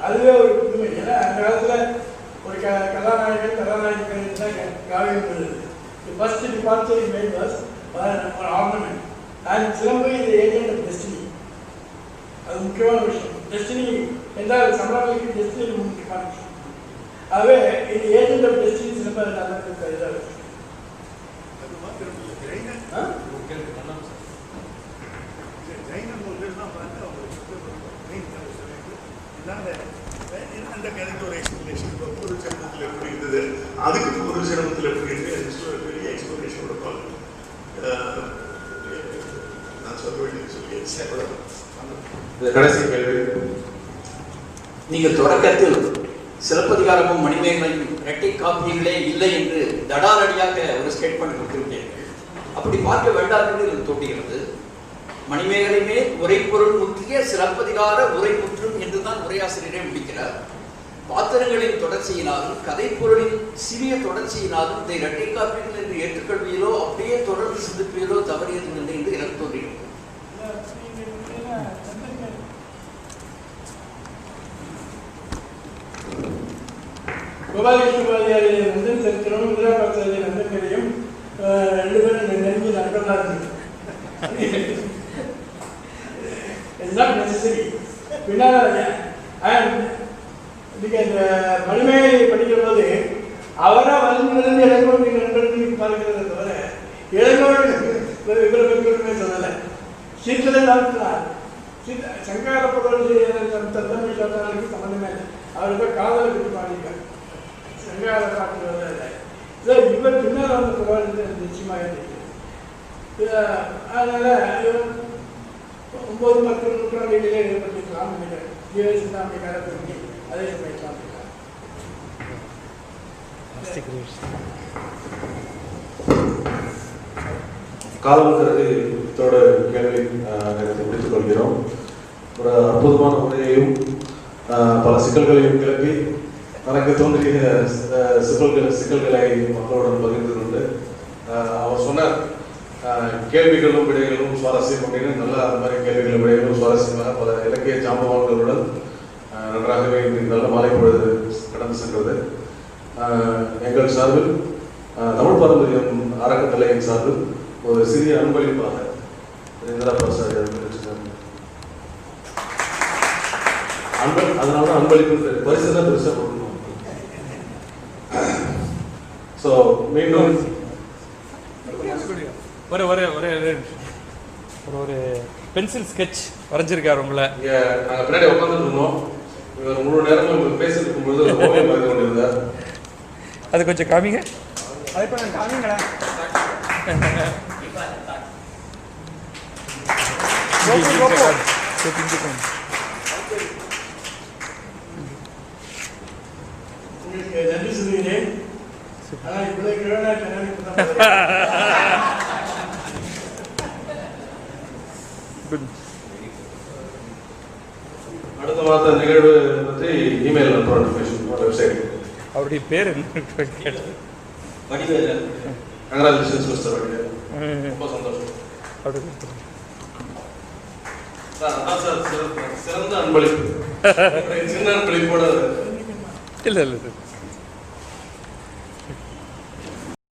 அதுவே ஒரு புதுமை. ஏன்னா அந்த காலத்தில் ஒரு கதாநாயகன் கதாநாயகன் தான் காவியம் வருது. ஃபர்ஸ்ட் டிபார்ச்சர் மேட் வாஸ் ஒரு ஆர்னமெண்ட். அண்ட் சிலம்பு இது ஏஜென்ட் ஆஃப் டெஸ்டினி. அது முக்கியமான விஷயம். டெஸ்டினி என்றால் சம்பளங்களுக்கு டெஸ்டினி முக்கியமான விஷயம். ஆகவே இது ஏஜென்ட் ஆஃப் டெஸ்டினி சிலம்பு இதாக அது மாத்திரம் இல்லை, ஜெயின நூல்கள்லாம் பார்த்து அவங்களுக்கு அந்த கதைக்கு ஒரு எக்ஸ்பிளேஷன் ஒரு ஜென்மத்தில் எப்படி இருந்தது, அதுக்கு ஒரு ஜென்மத்தில் எப்படி இருந்தது, பெரிய எக்ஸ்பிளேஷன் கொடுப்பாங்க. நான் சொல்ல வேண்டியது சொல்லி கடைசி கேள்வி. நீங்கள் தொடக்கத்தில் சிலப்பதிகாரமும் மணிமேகலையும் இரட்டை காப்பியங்களே இல்லை என்று தடாரடியாக ஒரு ஸ்டேட்மெண்ட் கொடுத்திருந்தீர்கள். அப்படி பார்க்க வேண்டாம் என்று இது தோன்றுகிறது. மணிமேகலையுமே உரைப்பொருள் முற்றிய சிலப்பதிகார உரை முற்றும் என்றுதான் உரையாசிரியரே முடிக்கிறார். பாத்திரங்களின் தொடர்ச்சியினாலும் கதைப்பொருளின் சிறிய தொடர்ச்சியினாலும் இதை இரட்டை காப்பியங்கள் என்று ஏற்றுக்கொள்வீரோ அப்படியே தொடர்ந்து சிந்திப்பீரோ தவறியது இல்லை என்று எனக்கு தோன்றுகிறது. கோபாலகிருஷ்ணபாதியாரை நந்தன் சரித்திரமும் இந்திராபாசாரியை நந்தன்கரையும் 2 பேரும் நெருங்கி நண்பர்களாக இருந்தது. It's not necessary. பின்னால் இன்னைக்கு அந்த மணிமேகலை படிக்கிற போது அவராக வளர்ந்து இளங்கோடி நண்பர்கள் பார்க்கிறத தவிர இளங்கோடி இவர்களுமே சொல்லலை. சீக்கிரம் நடத்தினார். சங்கார பொருள் தந்தமை சொன்னாலுக்கு சம்மந்தமே இல்லை. அவருக்கு காதலை பற்றி பாடியிருக்கார். சங்கார பாட்டு இல்லை. இவர் பின்னால் வந்த குரல் நிச்சயமாக இருக்கு. அதனால் 9 மக்கள் நூற்றாண்டிலே ஏற்பட்டிருக்கலாம் நினைக்கிறேன். ஜீவசிந்தாமி காலத்திற்கு அதே சமைக்கலாம். காலம் கருதி இதோட கேள்வி நேரத்தை முடித்துக் கொள்கிறோம். ஒரு அற்புதமான உரையையும் பல சிக்கல்களையும் கிளப்பி தனக்கு தோன்றிய சிக்கல்களை மக்களுடன் பகிர்ந்து கொண்டு அவர் சொன்னார் கேள்விகளும் விடைகளும் சுவாரஸ்யம் அப்படின்னு. நல்லா அந்த மாதிரி கேள்விகளும் விடைகளும் சுவாரஸ்யமாக பல இலக்கிய ஜாம்பவான்களுடன் நன்றாகவே நல்ல மாலை பொழுது கடந்து சென்றது. எங்கள் சார்பில் தமிழ் பாரம்பரியம் அறக்கட்டளையின் சார்பில் ஒரு சிறிய அன்பளிப்பாக இந்திராபாசாரி அதனால அன்பளிப்பு பரிசு தான் பெருசாக கொடுக்கணும். ஸோ மீண்டும் ஒரு ஒரு ஒரு ஒரு பென்சில் ஸ்கெட்ச் வரைஞ்சிருக்காரு உங்களை. இங்கே நாங்கள் பின்னாடி உட்காந்துட்டு இருந்தோம். இவர் முழு நேரமும் பேசிட்டு இருக்கும்போது ஓவியம் பார்த்து கொண்டிருந்தார். அது கொஞ்சம் காமிங்க. அதை இப்போ நான் காமிங்களேன். உங்களுக்கு நன்றி சொல்கிறேன். ஆனால் இவ்வளோ கிழமை அடுத்த மாத நிகழ்வு பற்றி இமெயில் நோட்டிஃபிகேஷன் வெப்சைட். அவருடைய பேர் என்ன கேட்டேன். Congratulations mister Vadivel. ரொம்ப சந்தோஷம். அப்படி சார் சிறந்த அன்பளிப்பு. சின்ன அன்பளிப்போட இல்லை இல்லை